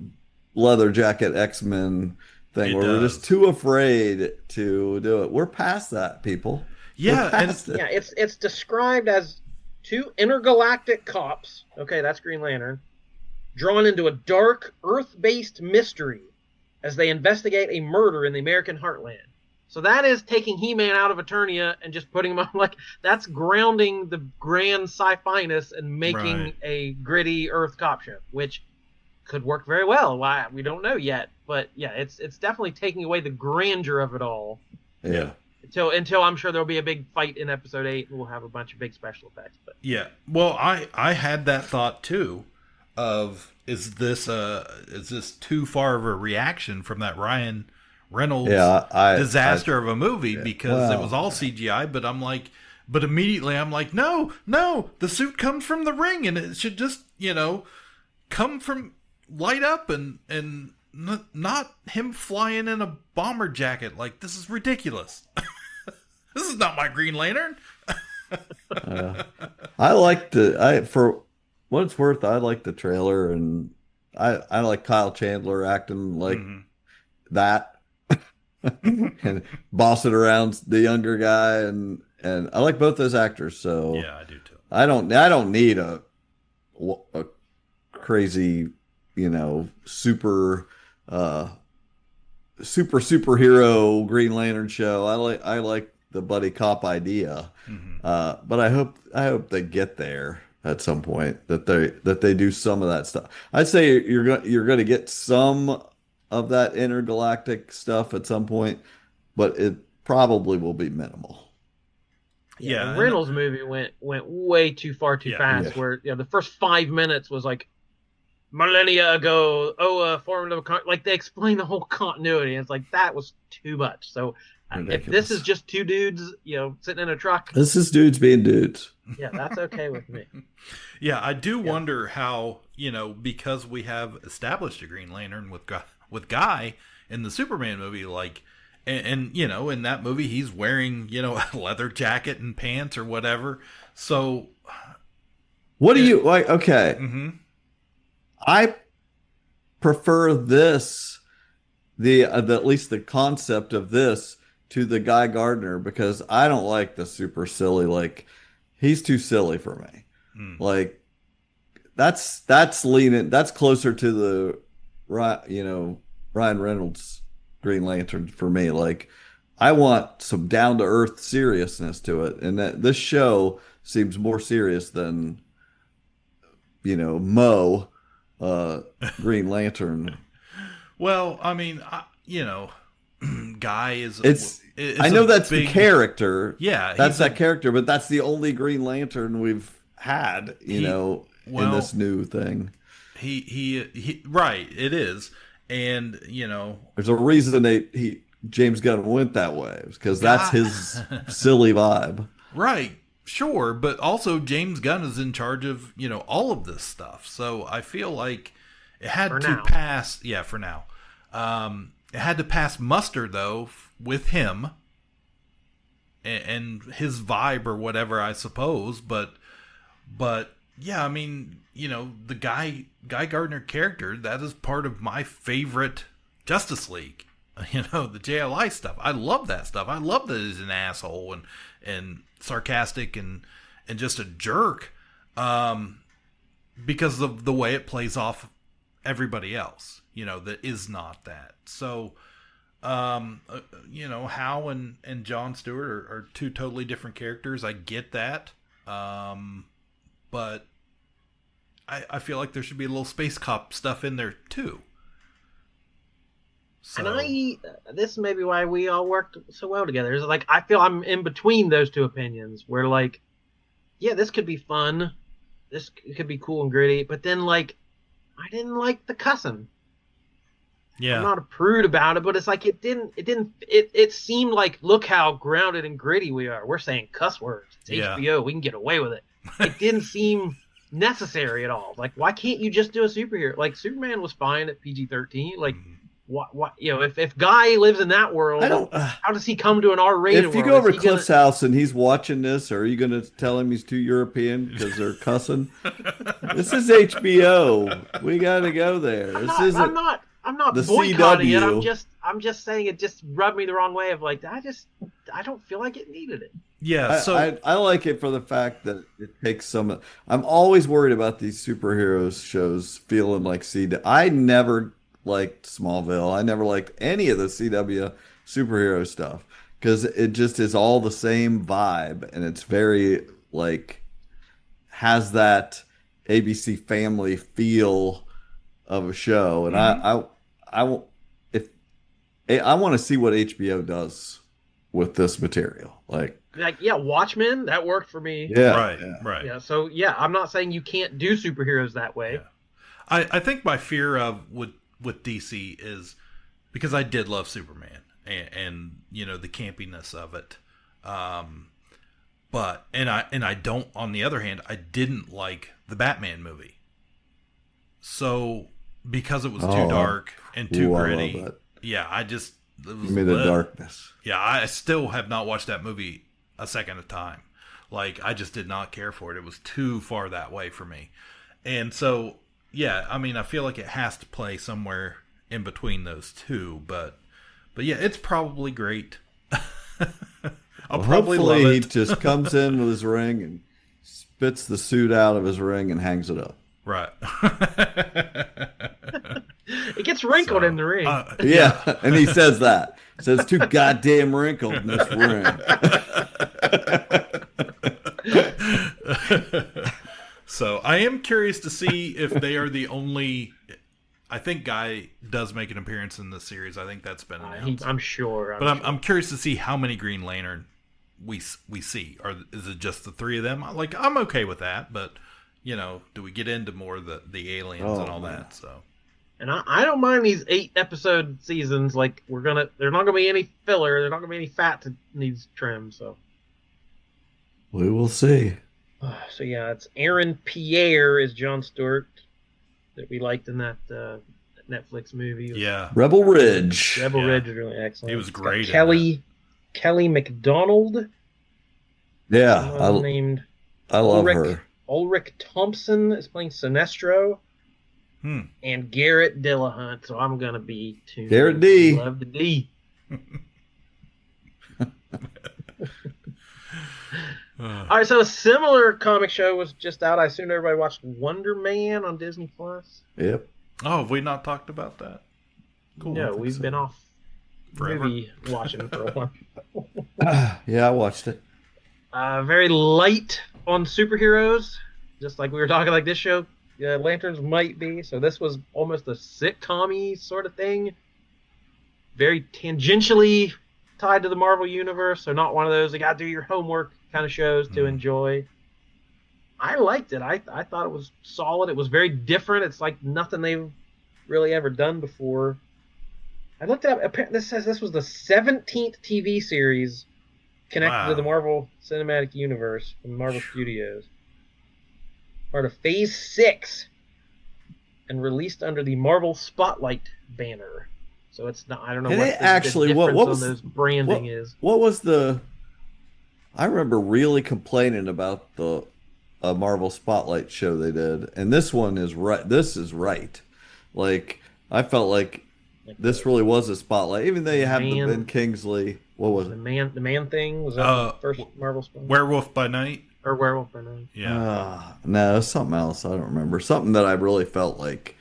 Speaker 4: leather jacket X-Men thing where we're just too afraid to do it. We're past that, people.
Speaker 3: Yeah, it's described as 2 intergalactic cops. Okay, that's Green Lantern, drawn into a dark Earth-based mystery as they investigate a murder in the American heartland. So that is taking He-Man out of Eternia and just putting him on, that's grounding the grand sci-fi-ness and making a gritty Earth cop show, which could work very well. Why, we don't know yet, but yeah, it's definitely taking away the grandeur of it all.
Speaker 4: Yeah.
Speaker 3: Until I'm sure there'll be a big fight in episode 8 and we'll have a bunch of big special effects. But
Speaker 1: yeah, well, I had that thought too, of is this too far of a reaction from that Ryan Reynolds disaster of a movie, because it was all CGI. But immediately I'm like, no, the suit comes from the ring, and it should just come from light up and not him flying in a bomber jacket. Like, this is ridiculous. This is not my Green Lantern.
Speaker 4: I like for what it's worth, I like the trailer, and I like Kyle Chandler acting like that and bossing around the younger guy, and I like both those actors. So
Speaker 1: yeah, I do too.
Speaker 4: I don't need a crazy, superhero Green Lantern show. I like the buddy cop idea, but I hope they get there at some point, that they do some of that stuff. I'd say you're going to get some of that intergalactic stuff at some point, but it probably will be minimal.
Speaker 3: Yeah, the Reynolds movie went way too far too fast. Yeah. Where the first 5 minutes was like millennia ago, formed of like they explain the whole continuity, and it's like that was too much. So if this is just two dudes, sitting in a truck,
Speaker 4: this is dudes being dudes.
Speaker 3: Yeah, that's okay with me.
Speaker 1: Yeah, I do wonder how, because we have established a Green Lantern with Guy in the Superman movie, like, and in that movie he's wearing, a leather jacket and pants or whatever. So,
Speaker 4: what do you like? Okay, I prefer this, at least the concept of this, to the Guy Gardner, because I don't like the super silly, like, he's too silly for me. Like, that's closer to the, Ryan Reynolds Green Lantern for me. Like, I want some down to earth seriousness to it, and that this show seems more serious than, Mo, Green Lantern.
Speaker 1: Well, I mean, Guy is.
Speaker 4: I know that's the character.
Speaker 1: Yeah,
Speaker 4: that's that character, but that's the only Green Lantern we've had. In this new thing.
Speaker 1: He right. It is, and
Speaker 4: there's a reason James Gunn went that way, because that's his silly vibe.
Speaker 1: Right. Sure, but also James Gunn is in charge of all of this stuff, so I feel like it had to pass. Yeah, for now. It had to pass muster, though, with him and his vibe or whatever, I suppose. But yeah, I mean, the Guy Gardner character, that is part of my favorite Justice League. The JLI stuff. I love that stuff. I love that he's an asshole and sarcastic and just a jerk, because of the way it plays off everybody else. That is not that. So, Hal and Jon Stewart are two totally different characters. I get that. But I feel like there should be a little space cop stuff in there too. So.
Speaker 3: And this may be why we all worked so well together. Is like, I feel I'm in between those two opinions where, like, yeah, this could be fun. This could be cool and gritty. But then, like, I didn't like the cussing.
Speaker 1: Yeah.
Speaker 3: I'm not a prude about it, but it's like it seemed like, look how grounded and gritty we are. We're saying cuss words. It's HBO. We can get away with it. It didn't seem necessary at all. Like, why can't you just do a superhero? Like, Superman was fine at PG-13. Like, what if Guy lives in that world, how does he come to an R-rated world?
Speaker 4: If you go over to Cliff's house and he's watching this, are you going to tell him he's too European because they're cussing? This is HBO. We got to go there.
Speaker 3: I'm not boycotting it. I'm just saying it just rubbed me the wrong way of like, I don't feel like it needed it.
Speaker 1: Yeah, so
Speaker 4: I like it for the fact that it takes some. I'm always worried about these superheroes shows feeling like CW. I never liked Smallville. I never liked any of the CW superhero stuff because it just is all the same vibe, and it's very like has that ABC Family feel of a show, and I want to see what HBO does with this material. Like
Speaker 3: yeah, Watchmen, that worked for me.
Speaker 4: Yeah,
Speaker 1: right.
Speaker 3: Yeah, so yeah, I'm not saying you can't do superheroes that way.
Speaker 1: Yeah. I think my fear of with DC is because I did love Superman and the campiness of it, but I don't. On the other hand, I didn't like the Batman movie. So because it was too dark and too gritty, yeah, I just it was
Speaker 4: the darkness.
Speaker 1: Yeah, I still have not watched that movie a second time. Like, I just did not care for it. It was too far that way for me. And so, yeah, I mean, I feel like it has to play somewhere in between those two. But yeah, it's probably great. I'll probably love it.
Speaker 4: He just comes in with his ring and spits the suit out of his ring and hangs it up.
Speaker 1: Right.
Speaker 3: It gets wrinkled in the ring.
Speaker 4: Yeah, and he says that. He says, too goddamn wrinkled in this ring.
Speaker 1: So I am curious to see if they are the only. I think Guy does make an appearance in the series. I think that's been announced.
Speaker 3: I'm sure.
Speaker 1: I'm curious to see how many Green Lantern we see. Or is it just the three of them? Like, I'm okay with that, but do we get into more of the aliens and all that? So.
Speaker 3: And I don't mind these 8-episode seasons. Like there's not gonna be any filler. There's not gonna be any fat that needs trim. So
Speaker 4: we will see.
Speaker 3: So yeah, it's Aaron Pierre is Jon Stewart that we liked in that Netflix movie.
Speaker 1: Yeah,
Speaker 4: Rebel Ridge.
Speaker 3: Ridge is really excellent.
Speaker 1: He was great.
Speaker 3: Kelly McDonald.
Speaker 4: Yeah, I love her.
Speaker 3: Ulrich Thompson is playing Sinestro. And Garrett Dillahunt, so I'm gonna be tuned.
Speaker 4: Garrett D.
Speaker 3: Love the D. All right, so a similar comic show was just out. I assume everybody watched Wonder Man on Disney Plus.
Speaker 4: Yep.
Speaker 1: Oh, have we not talked about that?
Speaker 3: Cool. No, we've been off
Speaker 1: forever
Speaker 3: movie watching for a while.
Speaker 4: Yeah, I watched it.
Speaker 3: Very light on superheroes, just like we were talking like this show. Lanterns might be. So this was almost a sitcom-y sort of thing. Very tangentially tied to the Marvel Universe. So not one of those, you got to do your homework kind of shows to enjoy. I liked it. I thought it was solid. It was very different. It's like nothing they've really ever done before. I looked up. This says this was the 17th TV series connected to the Marvel Cinematic Universe from Marvel Studios. Part of Phase 6 and released under the Marvel Spotlight banner. So it's not, I don't know
Speaker 4: and
Speaker 3: what
Speaker 4: the difference
Speaker 3: on those branding is.
Speaker 4: What was I remember really complaining about the Marvel Spotlight show they did. And this one is right. This is right. Like, I felt like this really was a Spotlight. Even though you have the Ben Kingsley. What was it?
Speaker 3: The man thing? Was that the first Marvel Spotlight?
Speaker 1: Werewolf by Night?
Speaker 3: Or Werewolf by Night.
Speaker 1: Yeah.
Speaker 4: No, it's something else. I don't remember. Something that I really felt like.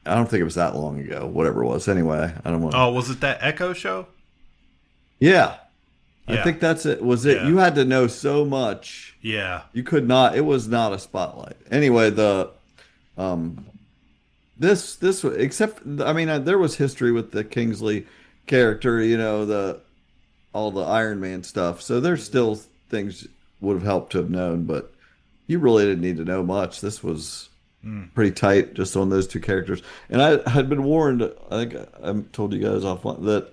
Speaker 4: I don't think it was that long ago. Whatever it was. Anyway, I don't want.
Speaker 1: Oh, was it that Echo show?
Speaker 4: Yeah. I think that's it. Was it?
Speaker 1: Yeah.
Speaker 4: You had to know so much.
Speaker 1: Yeah.
Speaker 4: You could not. It was not a Spotlight. Anyway, this except I mean there was history with the Kingsley character. All the Iron Man stuff. So there's still things would have helped to have known, but you really didn't need to know much. This was pretty tight just on those two characters. And I had been warned, I think I told you guys offline, that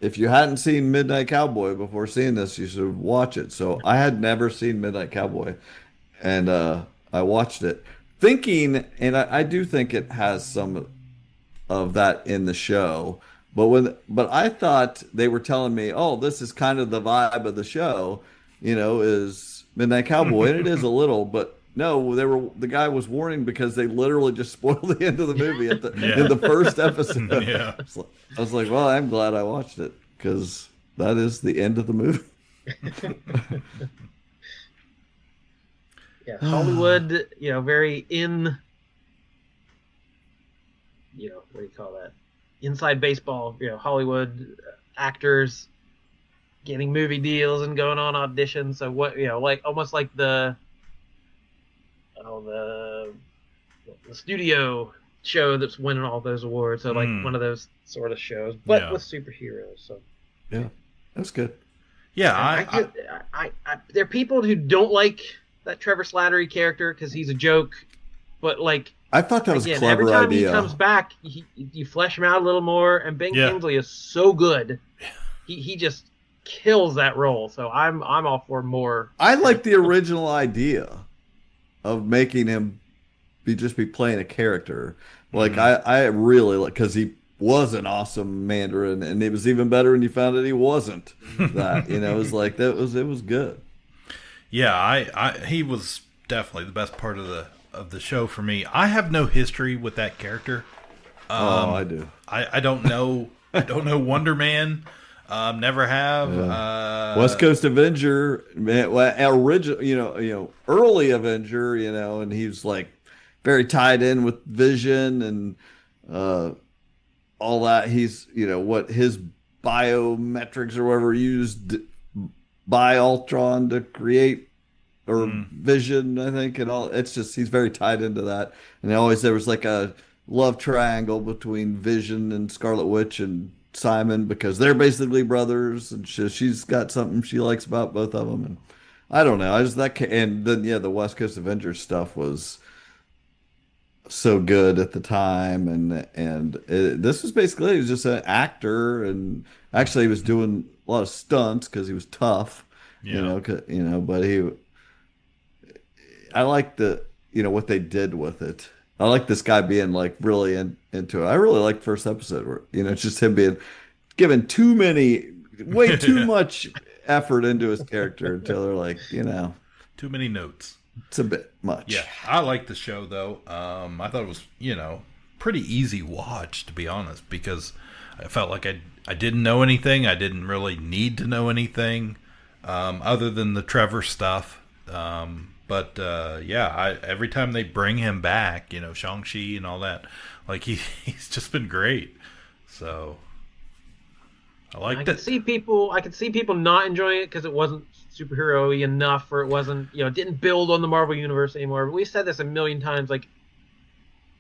Speaker 4: if you hadn't seen Midnight Cowboy before seeing this, you should watch it. So I had never seen Midnight Cowboy, and I watched it thinking, and I do think it has some of that in the show. But I thought they were telling me, oh, this is kind of the vibe of the show, is Midnight Cowboy, and it is a little, but no, the guy was warning because they literally just spoiled the end of the movie in the first episode.
Speaker 1: Yeah.
Speaker 4: I was like, well, I'm glad I watched it because that is the end of the movie.
Speaker 3: Yeah, Hollywood, very in, what do you call that? Inside baseball, Hollywood actors getting movie deals and going on auditions. So what, like almost like the studio show that's winning all those awards. So like one of those sort of shows, but with superheroes. So
Speaker 4: yeah, that's good.
Speaker 1: Yeah,
Speaker 3: there are people who don't like that Trevor Slattery character because he's a joke, but like.
Speaker 4: I thought that was a clever
Speaker 3: every time
Speaker 4: idea.
Speaker 3: he comes back, you flesh him out a little more, and Ben Kingsley is so good. He just kills that role. So I'm all for more.
Speaker 4: I like the original idea of making him be playing a character. Like I really like, because he was an awesome Mandarin, and it was even better when you found out he wasn't that. It was like it was good.
Speaker 1: Yeah, he was definitely the best part of the show for me. I have no history with that character.
Speaker 4: I do.
Speaker 1: I don't know. I don't know Wonder Man. Never have.
Speaker 4: Yeah. West Coast Avenger, original, early Avenger, and he was like very tied in with Vision and all that. He's, what his biometrics or whatever used by Ultron to create or Vision, I think, and all. It's just he's very tied into that, and there was like a love triangle between Vision and Scarlet Witch and Simon because they're basically brothers, and she's got something she likes about both of them. And I don't know. And then the West Coast Avengers stuff was so good at the time, this was basically he was just an actor, and actually he was doing a lot of stunts because he was tough,
Speaker 1: Yeah.
Speaker 4: But I like what they did with it. I like this guy being like really into it. I really like the first episode where it's just him being given way too much effort into his character until they're like,
Speaker 1: too many notes.
Speaker 4: It's a bit much.
Speaker 1: Yeah, I like the show though. I thought it was pretty easy watch, to be honest, because I felt like I didn't know anything. I didn't really need to know anything other than the Trevor stuff. But every time they bring him back, Shang-Chi and all that, like he's just been great. So I could see
Speaker 3: people not enjoying it because it wasn't superhero-y enough, or it wasn't, it didn't build on the Marvel universe anymore. But we've said this a million times, like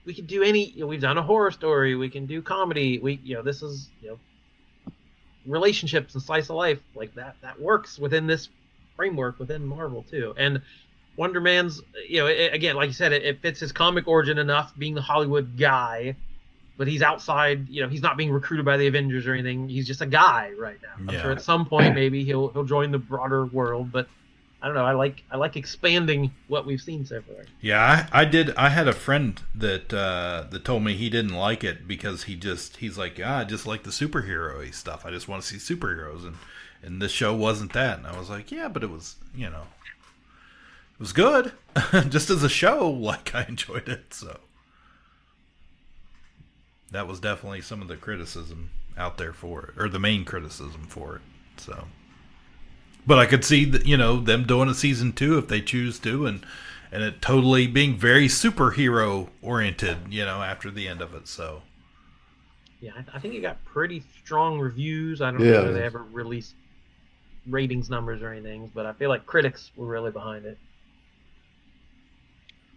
Speaker 3: we could do we've done a horror story, we can do comedy, this is, relationships and slice of life, like that works within this framework within Marvel too. And Wonder Man's, again, like you said, it fits his comic origin enough, being the Hollywood guy, but he's outside, he's not being recruited by the Avengers or anything. He's just a guy right now. I'm sure at some point maybe he'll join the broader world, but I don't know. I like expanding what we've seen so far.
Speaker 1: Yeah, I did. I had a friend that told me he didn't like it because he's like, I just like the superhero-y stuff. I just want to see superheroes, and this show wasn't that. And I was like, yeah, but it was, it was good. Just as a show, like I enjoyed it. So that was definitely some of the criticism out there for it, or the main criticism for it. So, but I could see that, them doing a season 2 if they choose to, and it totally being very superhero oriented, after the end of it. So,
Speaker 3: yeah, I think it got pretty strong reviews. I don't know if they ever released ratings numbers or anything, but I feel like critics were really behind it.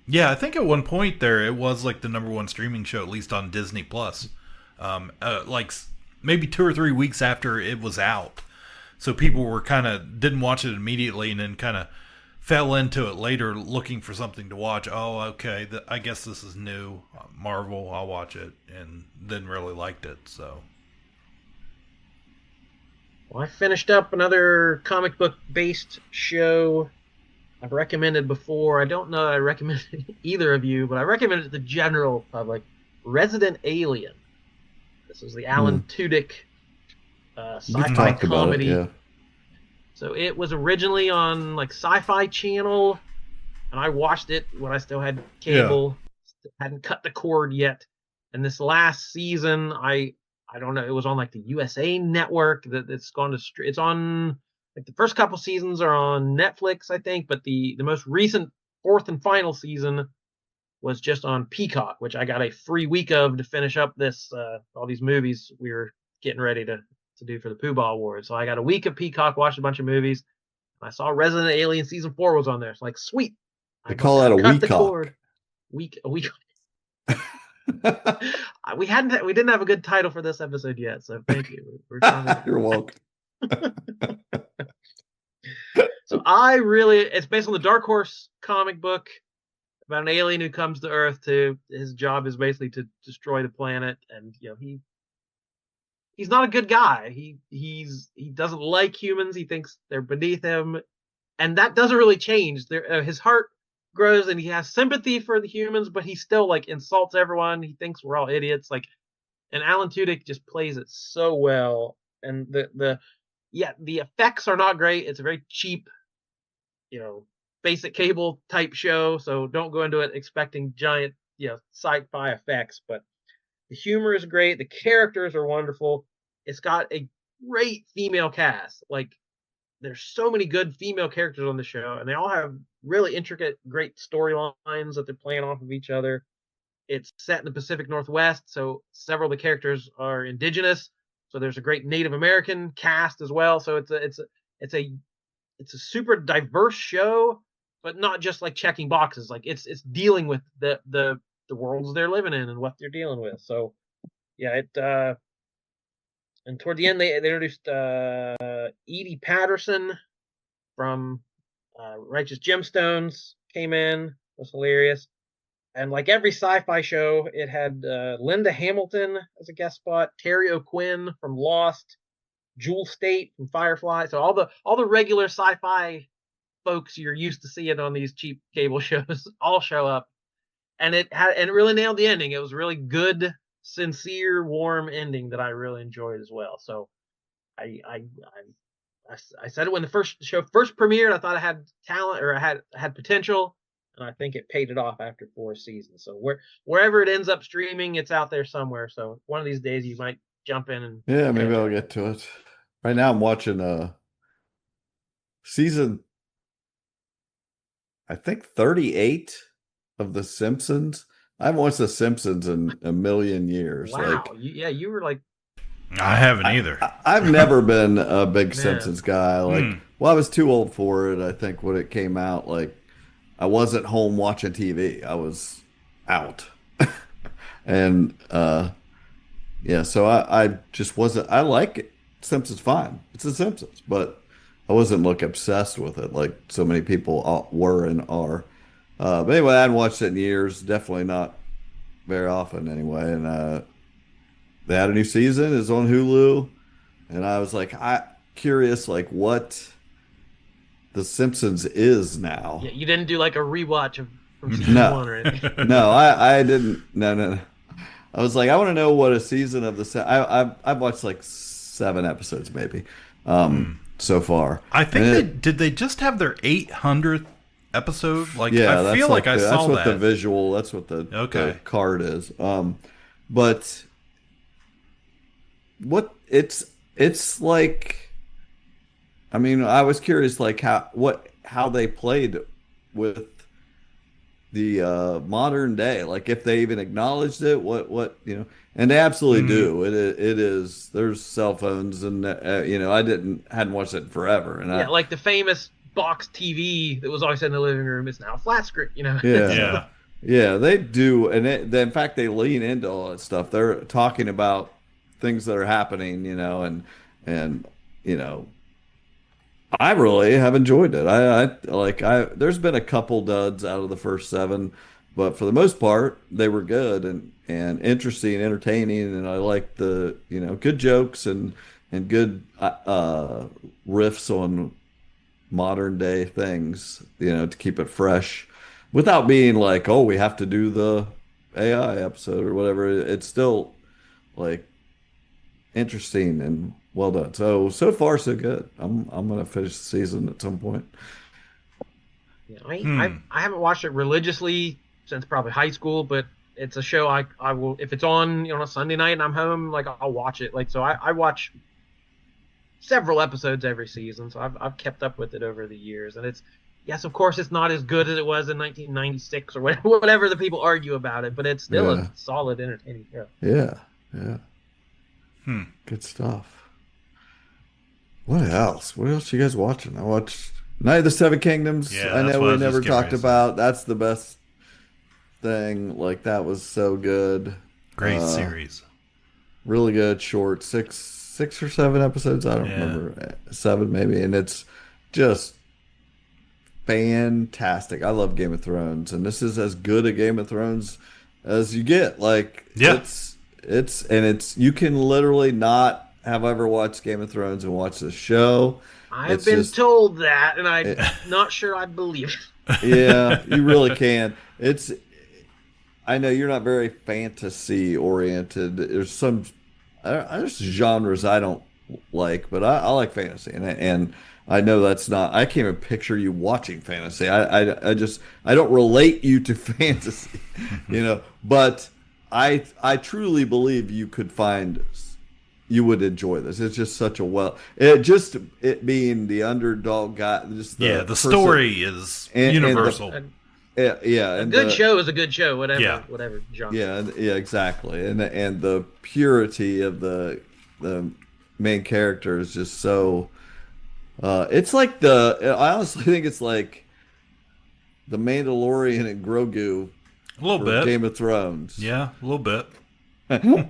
Speaker 1: Yeah, I think at one point there it was like the #1 streaming show, at least on Disney Plus. Like maybe 2 or 3 weeks after it was out, so people were didn't watch it immediately, and then kind of fell into it later, looking for something to watch. Oh, okay, I guess this is new Marvel. I'll watch it, and then really liked it. So,
Speaker 3: well, I finished up another comic book based show I've recommended before. I don't know I recommended either of you, but I recommended it to the general public. Resident Alien. This is the Alan Tudyk sci-fi comedy. So it was originally on like Sci-Fi Channel, and I watched it when I still had cable. Hadn't cut the cord yet. And this last season, I don't know, it was on like the USA Network. It's gone to it's on. Like the first couple seasons are on Netflix, I think, but the most recent 4th and final season was just on Peacock, which I got a free week of to finish up this all these movies we were getting ready to do for the Pooh Bah Awards. So I got a week of Peacock, watched a bunch of movies. I saw Resident Alien season 4 was on there. It's like, sweet.
Speaker 4: They call that a Weecock.
Speaker 3: A week. We didn't have a good title for this episode yet, so thank you.
Speaker 4: You're welcome.
Speaker 3: So it's based on the Dark Horse comic book about an alien who comes to Earth his job is basically to destroy the planet, and he's not a good guy. He doesn't like humans. He thinks they're beneath him, and that doesn't really change. His heart grows, and he has sympathy for the humans, but he still like insults everyone. He thinks we're all idiots. And Alan Tudyk just plays it so well, and the effects are not great. It's a very cheap, basic cable type show. So don't go into it expecting giant, sci-fi effects. But the humor is great. The characters are wonderful. It's got a great female cast. Like, there's so many good female characters on the show, and they all have really intricate, great storylines that they're playing off of each other. It's set in the Pacific Northwest, so several of the characters are indigenous. So there's a great Native American cast as well. So it's a super diverse show, but not just like checking boxes. Like it's dealing with the worlds they're living in and what they're dealing with. So yeah, and toward the end they introduced Edie Patterson from Righteous Gemstones came in. It was hilarious. And like every sci-fi show, it had Linda Hamilton as a guest spot, Terry O'Quinn from Lost, Jewel State from Firefly. So all the regular sci-fi folks you're used to seeing on these cheap cable shows all show up. And it really nailed the ending. It was a really good, sincere, warm ending that I really enjoyed as well. So I said it when the show first premiered. I thought I had talent, or I had potential, and I think it paid it off after 4 seasons. So wherever it ends up streaming, it's out there somewhere. So one of these days you might jump in and
Speaker 4: maybe I'll get to it. Right now I'm watching season, I think 38 of The Simpsons. I haven't watched The Simpsons in a million years.
Speaker 3: Wow. You were like.
Speaker 1: I haven't either.
Speaker 4: I've never been a big Simpsons guy. Well, I was too old for it. I think when it came out, I wasn't home watching TV. I was out. And so I just wasn't. I like it. Simpsons fine. It's The Simpsons, but I wasn't obsessed with it like so many people were and are. But anyway, I hadn't watched it in years. Definitely not very often anyway. And they had a new season. It's on Hulu. And I was curious what The Simpsons is now.
Speaker 3: Yeah, you didn't do a rewatch from season 1 or anything.
Speaker 4: No, I didn't. No. I was I want to know what a season of I've watched 7 episodes maybe so far.
Speaker 1: I think did they just have their 800th episode? I feel I saw that.
Speaker 4: That's what the visual. That's what the card is. But what it's like. I mean, I was curious how they played with the modern day, if they even acknowledged it, what and they absolutely do. It is. There's cell phones, and I hadn't watched it in forever, and
Speaker 3: like the famous box TV that was always in the living room is now a flat screen.
Speaker 4: Yeah, they do, and in fact they lean into all that stuff. They're talking about things that are happening, and I really have enjoyed it. I there's been a couple duds out of the first 7, but for the most part they were good and interesting, entertaining, and I like the good jokes and good riffs on modern day things, to keep it fresh without being oh, we have to do the AI episode or whatever. It's still interesting and well done. So far so good. I'm gonna finish the season at some point.
Speaker 3: Yeah, I haven't watched it religiously since probably high school, but it's a show I will, if it's on on a Sunday night and I'm home, I'll watch it. So I watch several episodes every season, so I've kept up with it over the years. And yes, of course, it's not as good as it was in 1996 or whatever the people argue about it, but it's still a solid, entertaining show.
Speaker 4: Yeah. Good stuff. What else? What else you guys watching? I watched Night of the Seven Kingdoms.
Speaker 1: Yeah,
Speaker 4: I know we never talked about. That's the best thing. That was so good.
Speaker 1: Great series.
Speaker 4: Really good. Short. Six or 7 episodes. I don't remember. 7 maybe. And it's just fantastic. I love Game of Thrones, and this is as good a Game of Thrones as you get. It's you can literally not have ever watched Game of Thrones and watch the show.
Speaker 3: I've been told that, and I'm not sure I believe it.
Speaker 4: Yeah, you really can. I know you're not very fantasy oriented. There's some genres I don't like, but I like fantasy, and I know that's not. I can't even picture you watching fantasy. I don't relate you to fantasy, But I truly believe you would enjoy this. It's just such a it being the underdog guy.
Speaker 1: The story is universal.
Speaker 3: A good show is a good show, whatever genre.
Speaker 4: Yeah, exactly. And the purity of the main character is just so. It's I honestly think it's like the Mandalorian and Grogu.
Speaker 1: A little bit.
Speaker 4: Game of Thrones.
Speaker 1: Yeah, a little bit.
Speaker 4: Only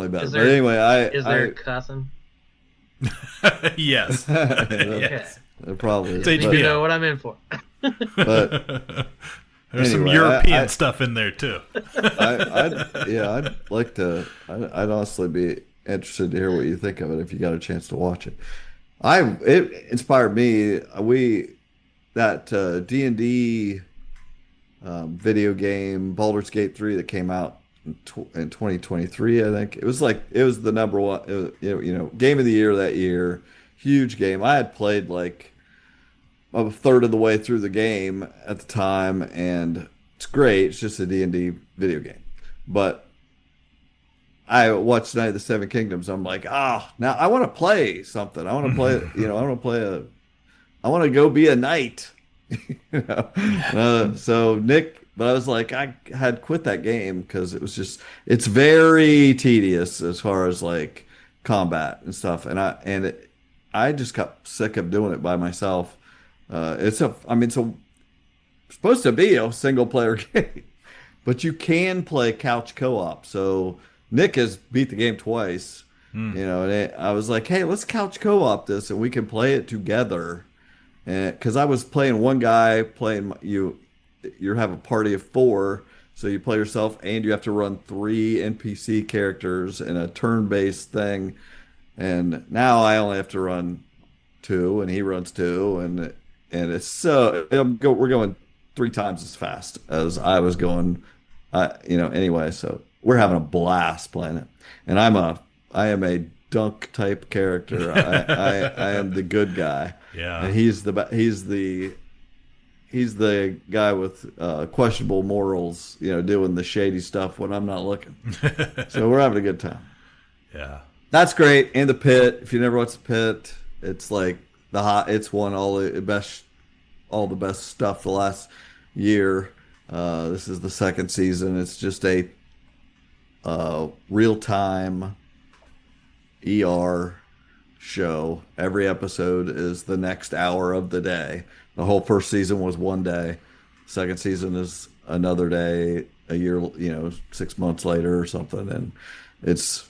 Speaker 4: bad. But anyway,
Speaker 3: is there cussing?
Speaker 1: Yes.
Speaker 3: Okay.
Speaker 4: It probably is.
Speaker 3: You know what I'm in for.
Speaker 4: But
Speaker 1: there's some European stuff in there too.
Speaker 4: I'd like to. I'd honestly be interested to hear what you think of it if you got a chance to watch it. It inspired me. That D&D video game Baldur's Gate 3 that came out in 2023, I think it was the number one, game of the year that year. Huge game. I had played like a third of the way through the game at the time, and it's great. It's just a D&D video game. But I watched Night of the Seven Kingdoms. I'm like, now I want to play something. I want to play, I want to go be a knight. So Nick, but I was like, I had quit that game because it's very tedious as far as like combat and stuff. And I just got sick of doing it by myself. It's supposed to be a single player game, but you can play couch co-op. So Nick has beat the game twice, and I was like, hey, let's couch co-op this and we can play it together. And because I was playing one guy, you have a party of 4, so you play yourself and you have to run 3 NPC characters in a turn-based thing. And now I only have to run 2, and he runs 2, and it's so we're going 3 times as fast as I was going, Anyway, so we're having a blast playing it, and I am a dunk type character. I am the good guy.
Speaker 1: Yeah,
Speaker 4: and he's the guy with questionable morals. Doing the shady stuff when I'm not looking. So we're having a good time.
Speaker 1: Yeah.
Speaker 4: That's great. And the Pitt, if you never watched the Pitt, it's like it's won all the best stuff the last year. This is the 2nd season. It's just a real-time ER show. Every episode is the next hour of the day. The whole first season was one day. Second season is another day, a year, 6 months later or something. And it's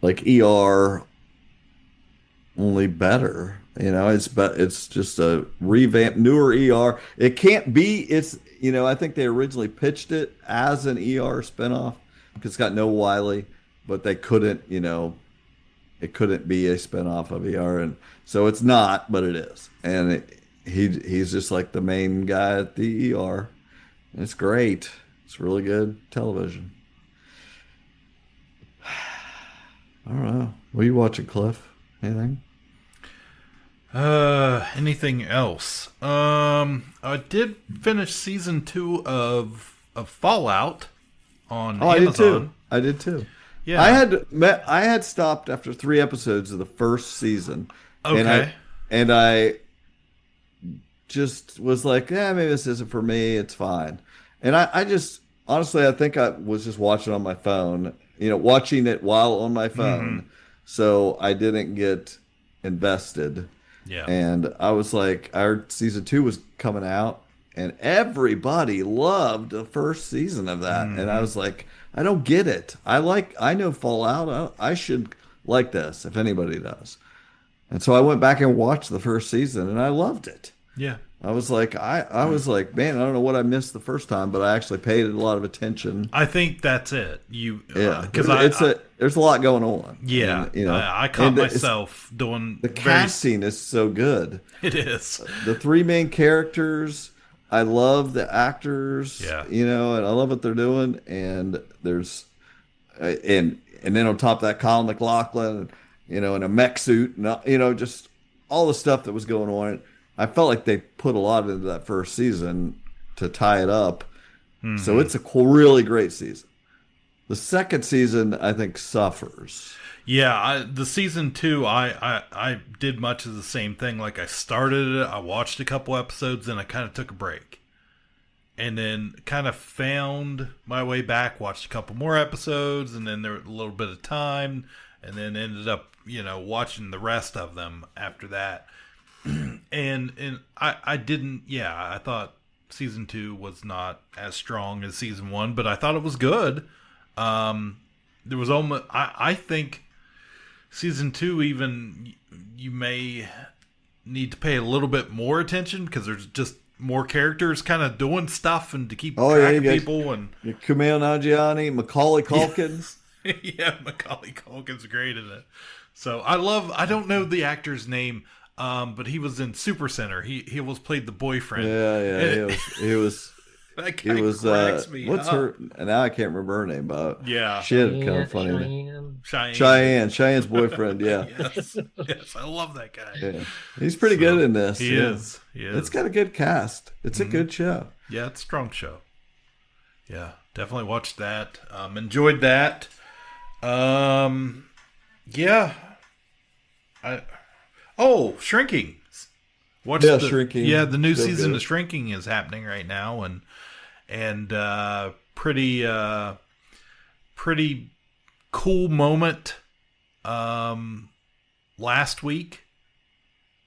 Speaker 4: like ER, only better. It's just a revamped, newer ER. It can't be. I think they originally pitched it as an ER spinoff because it's got no Wiley, but they couldn't. It couldn't be a spinoff of ER, and so it's not, but it is. And he's just like the main guy at the ER. And it's great. It's really good television. I don't know. What are you watching, Cliff? Anything?
Speaker 1: Anything else? I did finish season 2 of Fallout on Amazon.
Speaker 4: I did too.
Speaker 1: Yeah.
Speaker 4: I had stopped after 3 episodes of the first season.
Speaker 1: Okay.
Speaker 4: And I just was like, maybe this isn't for me. It's fine. And I just, honestly, I think I was just watching on my phone, watching it while on my phone. Mm-hmm. So I didn't get invested.
Speaker 1: Yeah.
Speaker 4: And I was like, our season 2 was coming out and everybody loved the first season of that. Mm-hmm. And I was like, I don't get it. I know Fallout. I should like this if anybody does. And so I went back and watched the first season and I loved it.
Speaker 1: Yeah.
Speaker 4: I was like, I was like, man, I don't know what I missed the first time, but I actually paid a lot of attention.
Speaker 1: I think that's it.
Speaker 4: Because there's a lot going on.
Speaker 1: Yeah. And, I caught myself doing
Speaker 4: the casting is so good.
Speaker 1: It is.
Speaker 4: The 3 main characters. I love the actors, and I love what they're doing. And there's, and then on top of that, Colin McLaughlin, in a mech suit, and, just all the stuff that was going on. I felt like they put a lot into that first season to tie it up. Mm-hmm. So it's a really great season. The second season, I think, suffers.
Speaker 1: Yeah, the season 2, I did much of the same thing. Like I started it, I watched a couple episodes, then I kind of took a break. And then kind of found my way back, watched a couple more episodes, and then there was a little bit of time, and then ended up, watching the rest of them after that. and I didn't, I thought season 2 was not as strong as season 1, but I thought it was good. There was almost, I think season 2, even you may need to pay a little bit more attention because there's just more characters kind of doing stuff and to keep track of people. And
Speaker 4: Kumail Nanjiani, Macaulay Culkin.
Speaker 1: Yeah, Macaulay Culkin's great in it. So I don't know the actor's name, but he was in Super Center. He was played the boyfriend.
Speaker 4: Yeah. He was.
Speaker 1: That guy cracks me
Speaker 4: what's
Speaker 1: up.
Speaker 4: her? Now I can't remember her name, but she had kind of funny name. Cheyenne's boyfriend. Yeah.
Speaker 1: yes, I love that guy.
Speaker 4: Yeah, he's pretty good in this.
Speaker 1: He is.
Speaker 4: It's got a good cast. It's a good show.
Speaker 1: Yeah, it's a strong show. Yeah, definitely watched that. Enjoyed that. Yeah. Shrinking.
Speaker 4: Shrinking.
Speaker 1: Yeah, the new season of Shrinking is happening right now, and pretty cool moment last week.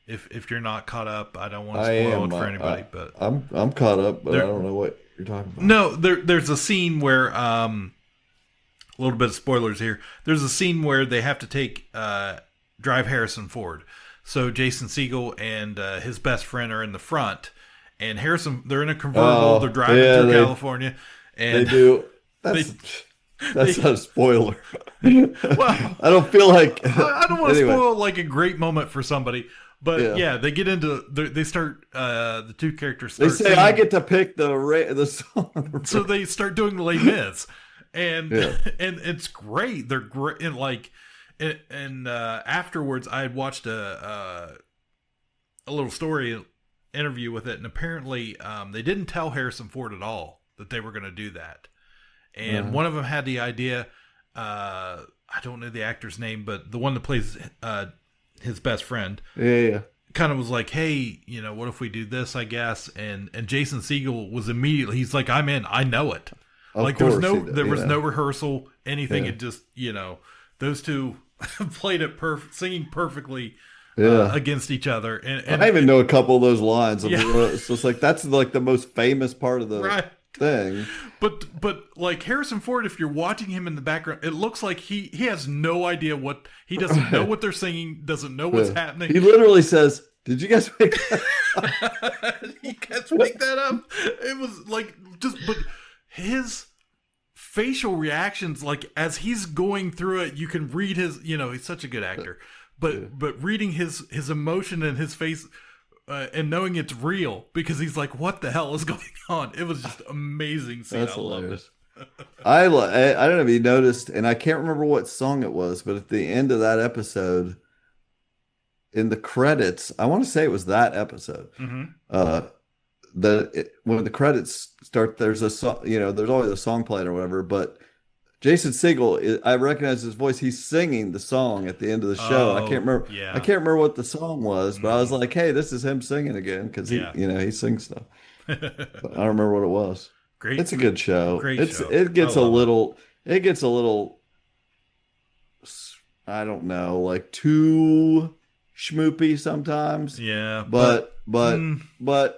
Speaker 1: If you're not caught up, I don't want to spoil it for anybody, but
Speaker 4: I'm caught up, but I don't know what you're talking about.
Speaker 1: No, there's a scene where a little bit of spoilers here. There's a scene where they have to drive Harrison Ford. So Jason Segel and his best friend are in the front, and they're in a convertible. They're driving through California, and
Speaker 4: they do. That's not a spoiler. Well, I don't feel like
Speaker 1: I don't want to spoil like a great moment for somebody, but they get into. They start. The two characters. Start
Speaker 4: they say
Speaker 1: singing.
Speaker 4: I get to pick the song.
Speaker 1: So they start doing Les Mis, and it's great. They're great, and like. And afterwards, I had watched a little story interview with it, and apparently they didn't tell Harrison Ford at all that they were going to do that. And one of them had the idea. I don't know the actor's name, but the one that plays his best friend, kind of was like, "Hey, what if we do this?" I guess. And Jason Segel was immediately. He's like, "I'm in. I know it." Like there was no rehearsal, anything. It just those two. Played it singing perfectly against each other, and
Speaker 4: I even know a couple of those lines. So it's like that's like the most famous part of the thing.
Speaker 1: But like Harrison Ford, if you're watching him in the background, it looks like he has no idea he doesn't know what they're singing, doesn't know what's happening.
Speaker 4: He literally says, "Did you guys make that?"
Speaker 1: You guys make that up? It was like but his facial reactions, like as he's going through it, you can read his. He's such a good actor, but reading his emotion in his face and knowing it's real because he's like, "What the hell is going on?" It was just amazing scene.
Speaker 4: That's hilarious. I don't know if you noticed, and I can't remember what song it was, but at the end of that episode, in the credits, I want to say it was that episode.
Speaker 1: Mm-hmm.
Speaker 4: When the credits start, there's a song, there's always a song playing or whatever, but Jason Segel, I recognize his voice. He's singing the song at the end of the show. I can't remember. Yeah. I can't remember what the song was, but I was like, "Hey, this is him singing again," because he sings stuff. But I don't remember what it was.
Speaker 1: Great.
Speaker 4: It's a good show.
Speaker 1: Show.
Speaker 4: It gets a little. I don't know, like too schmoopy sometimes.
Speaker 1: Yeah,
Speaker 4: but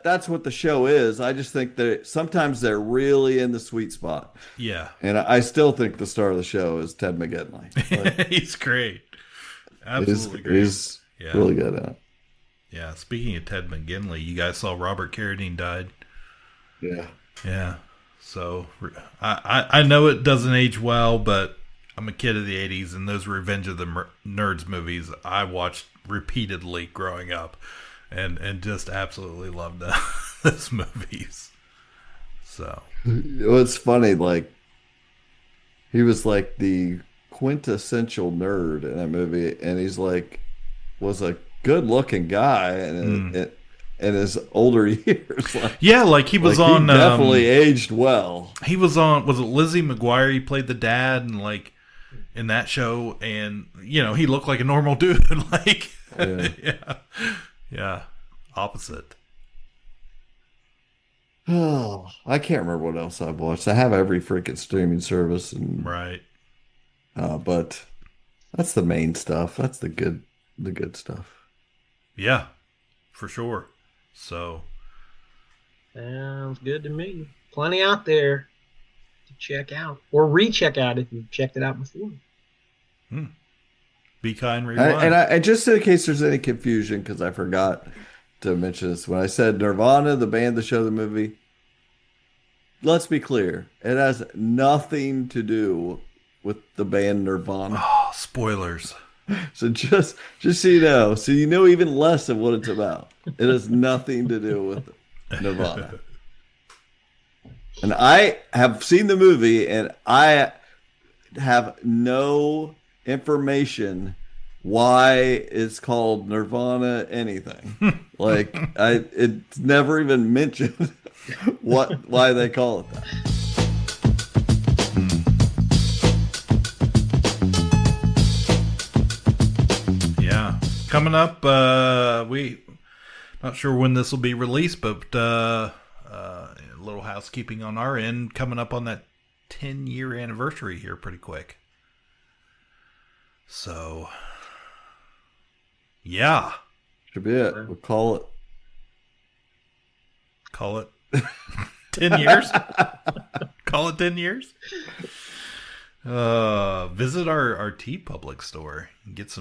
Speaker 4: that's what the show is. I just think that sometimes they're really in the sweet spot.
Speaker 1: Yeah,
Speaker 4: and I still think the star of the show is Ted McGinley. Like,
Speaker 1: he's great. Absolutely great.
Speaker 4: He's really good at it.
Speaker 1: Yeah. Speaking of Ted McGinley, you guys saw Robert Carradine died. Yeah. So I know it doesn't age well, but I'm a kid of the 80s, and those Revenge of the Nerds movies I watched repeatedly growing up and just absolutely loved those movies. So
Speaker 4: it's funny, like he was like the quintessential nerd in that movie, and he's like was a good looking guy in his older years.
Speaker 1: Like he was on
Speaker 4: he definitely aged well.
Speaker 1: He was on, was it Lizzie McGuire? He played the dad and like in that show, and he looked like a normal dude. Like yeah, opposite.
Speaker 4: Oh, I can't remember what else I've watched. I have every freaking streaming service, and
Speaker 1: right.
Speaker 4: But that's the main stuff. That's the good stuff.
Speaker 1: Yeah, for sure. So
Speaker 3: sounds good to me. Plenty out there to check out or recheck out if you've checked it out before.
Speaker 1: Be Kind Rewind.
Speaker 4: And just in case there's any confusion, because I forgot to mention this, when I said Nirvana, the band, the show, the movie, let's be clear. It has nothing to do with the band Nirvana.
Speaker 1: Oh, spoilers.
Speaker 4: So just so you know even less of what it's about. It has nothing to do with Nirvana. And I have seen the movie, and I have no information why it's called Nirvana anything. It's never even mentioned why they call it that.
Speaker 1: Yeah. Coming up, we not sure when this will be released, but a little housekeeping on our end, coming up on that 10-year anniversary here pretty quick. So, yeah.
Speaker 4: Should be it. We'll call it.
Speaker 1: Call it 10 years? Call it 10 years? Visit our TeePublic store and get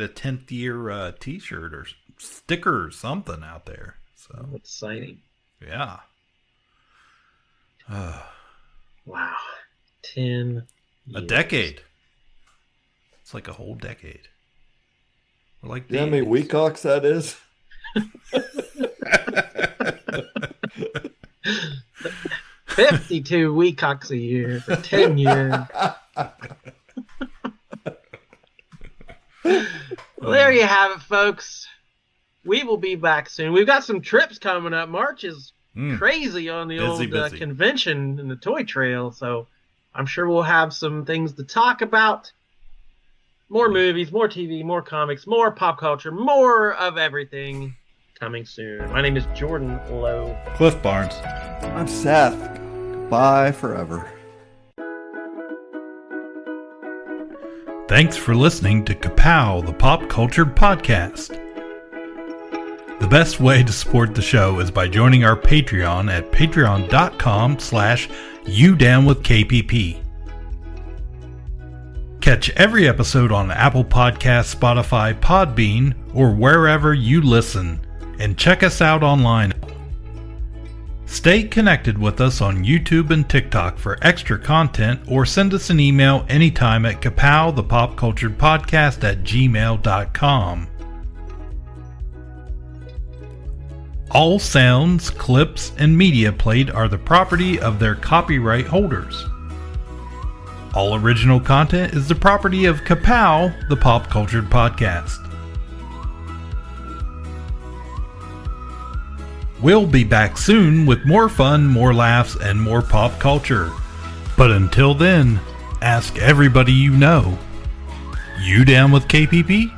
Speaker 1: a 10th year t-shirt or sticker or something out there. So
Speaker 3: exciting.
Speaker 1: Yeah.
Speaker 3: Wow. 10
Speaker 1: A decade. It's like a whole decade. We're like,
Speaker 4: you know how many Weecocks that is?
Speaker 3: 52 Weecocks a year for 10 years. Well, there you have it, folks. We will be back soon. We've got some trips coming up. March is crazy on the busy. Convention and the toy trail, so I'm sure we'll have some things to talk about. More movies, more TV, more comics, more pop culture, more of everything coming soon. My name is Jordan Lowe.
Speaker 1: Cliff Barnes.
Speaker 4: I'm Seth. Bye forever.
Speaker 1: Thanks for listening to Ka-Pow, the Pop Culture Podcast. The best way to support the show is by joining our Patreon at patreon.com/YouDownWithKPP. Catch every episode on Apple Podcasts, Spotify, Podbean, or wherever you listen, and check us out online. Stay connected with us on YouTube and TikTok for extra content, or send us an email anytime at kapowthepopculturepodcast@gmail.com. All sounds, clips, and media played are the property of their copyright holders. All original content is the property of Ka-Pow, the Pop Culture Podcast. We'll be back soon with more fun, more laughs, and more pop culture. But until then, ask everybody you know. You down with KPP?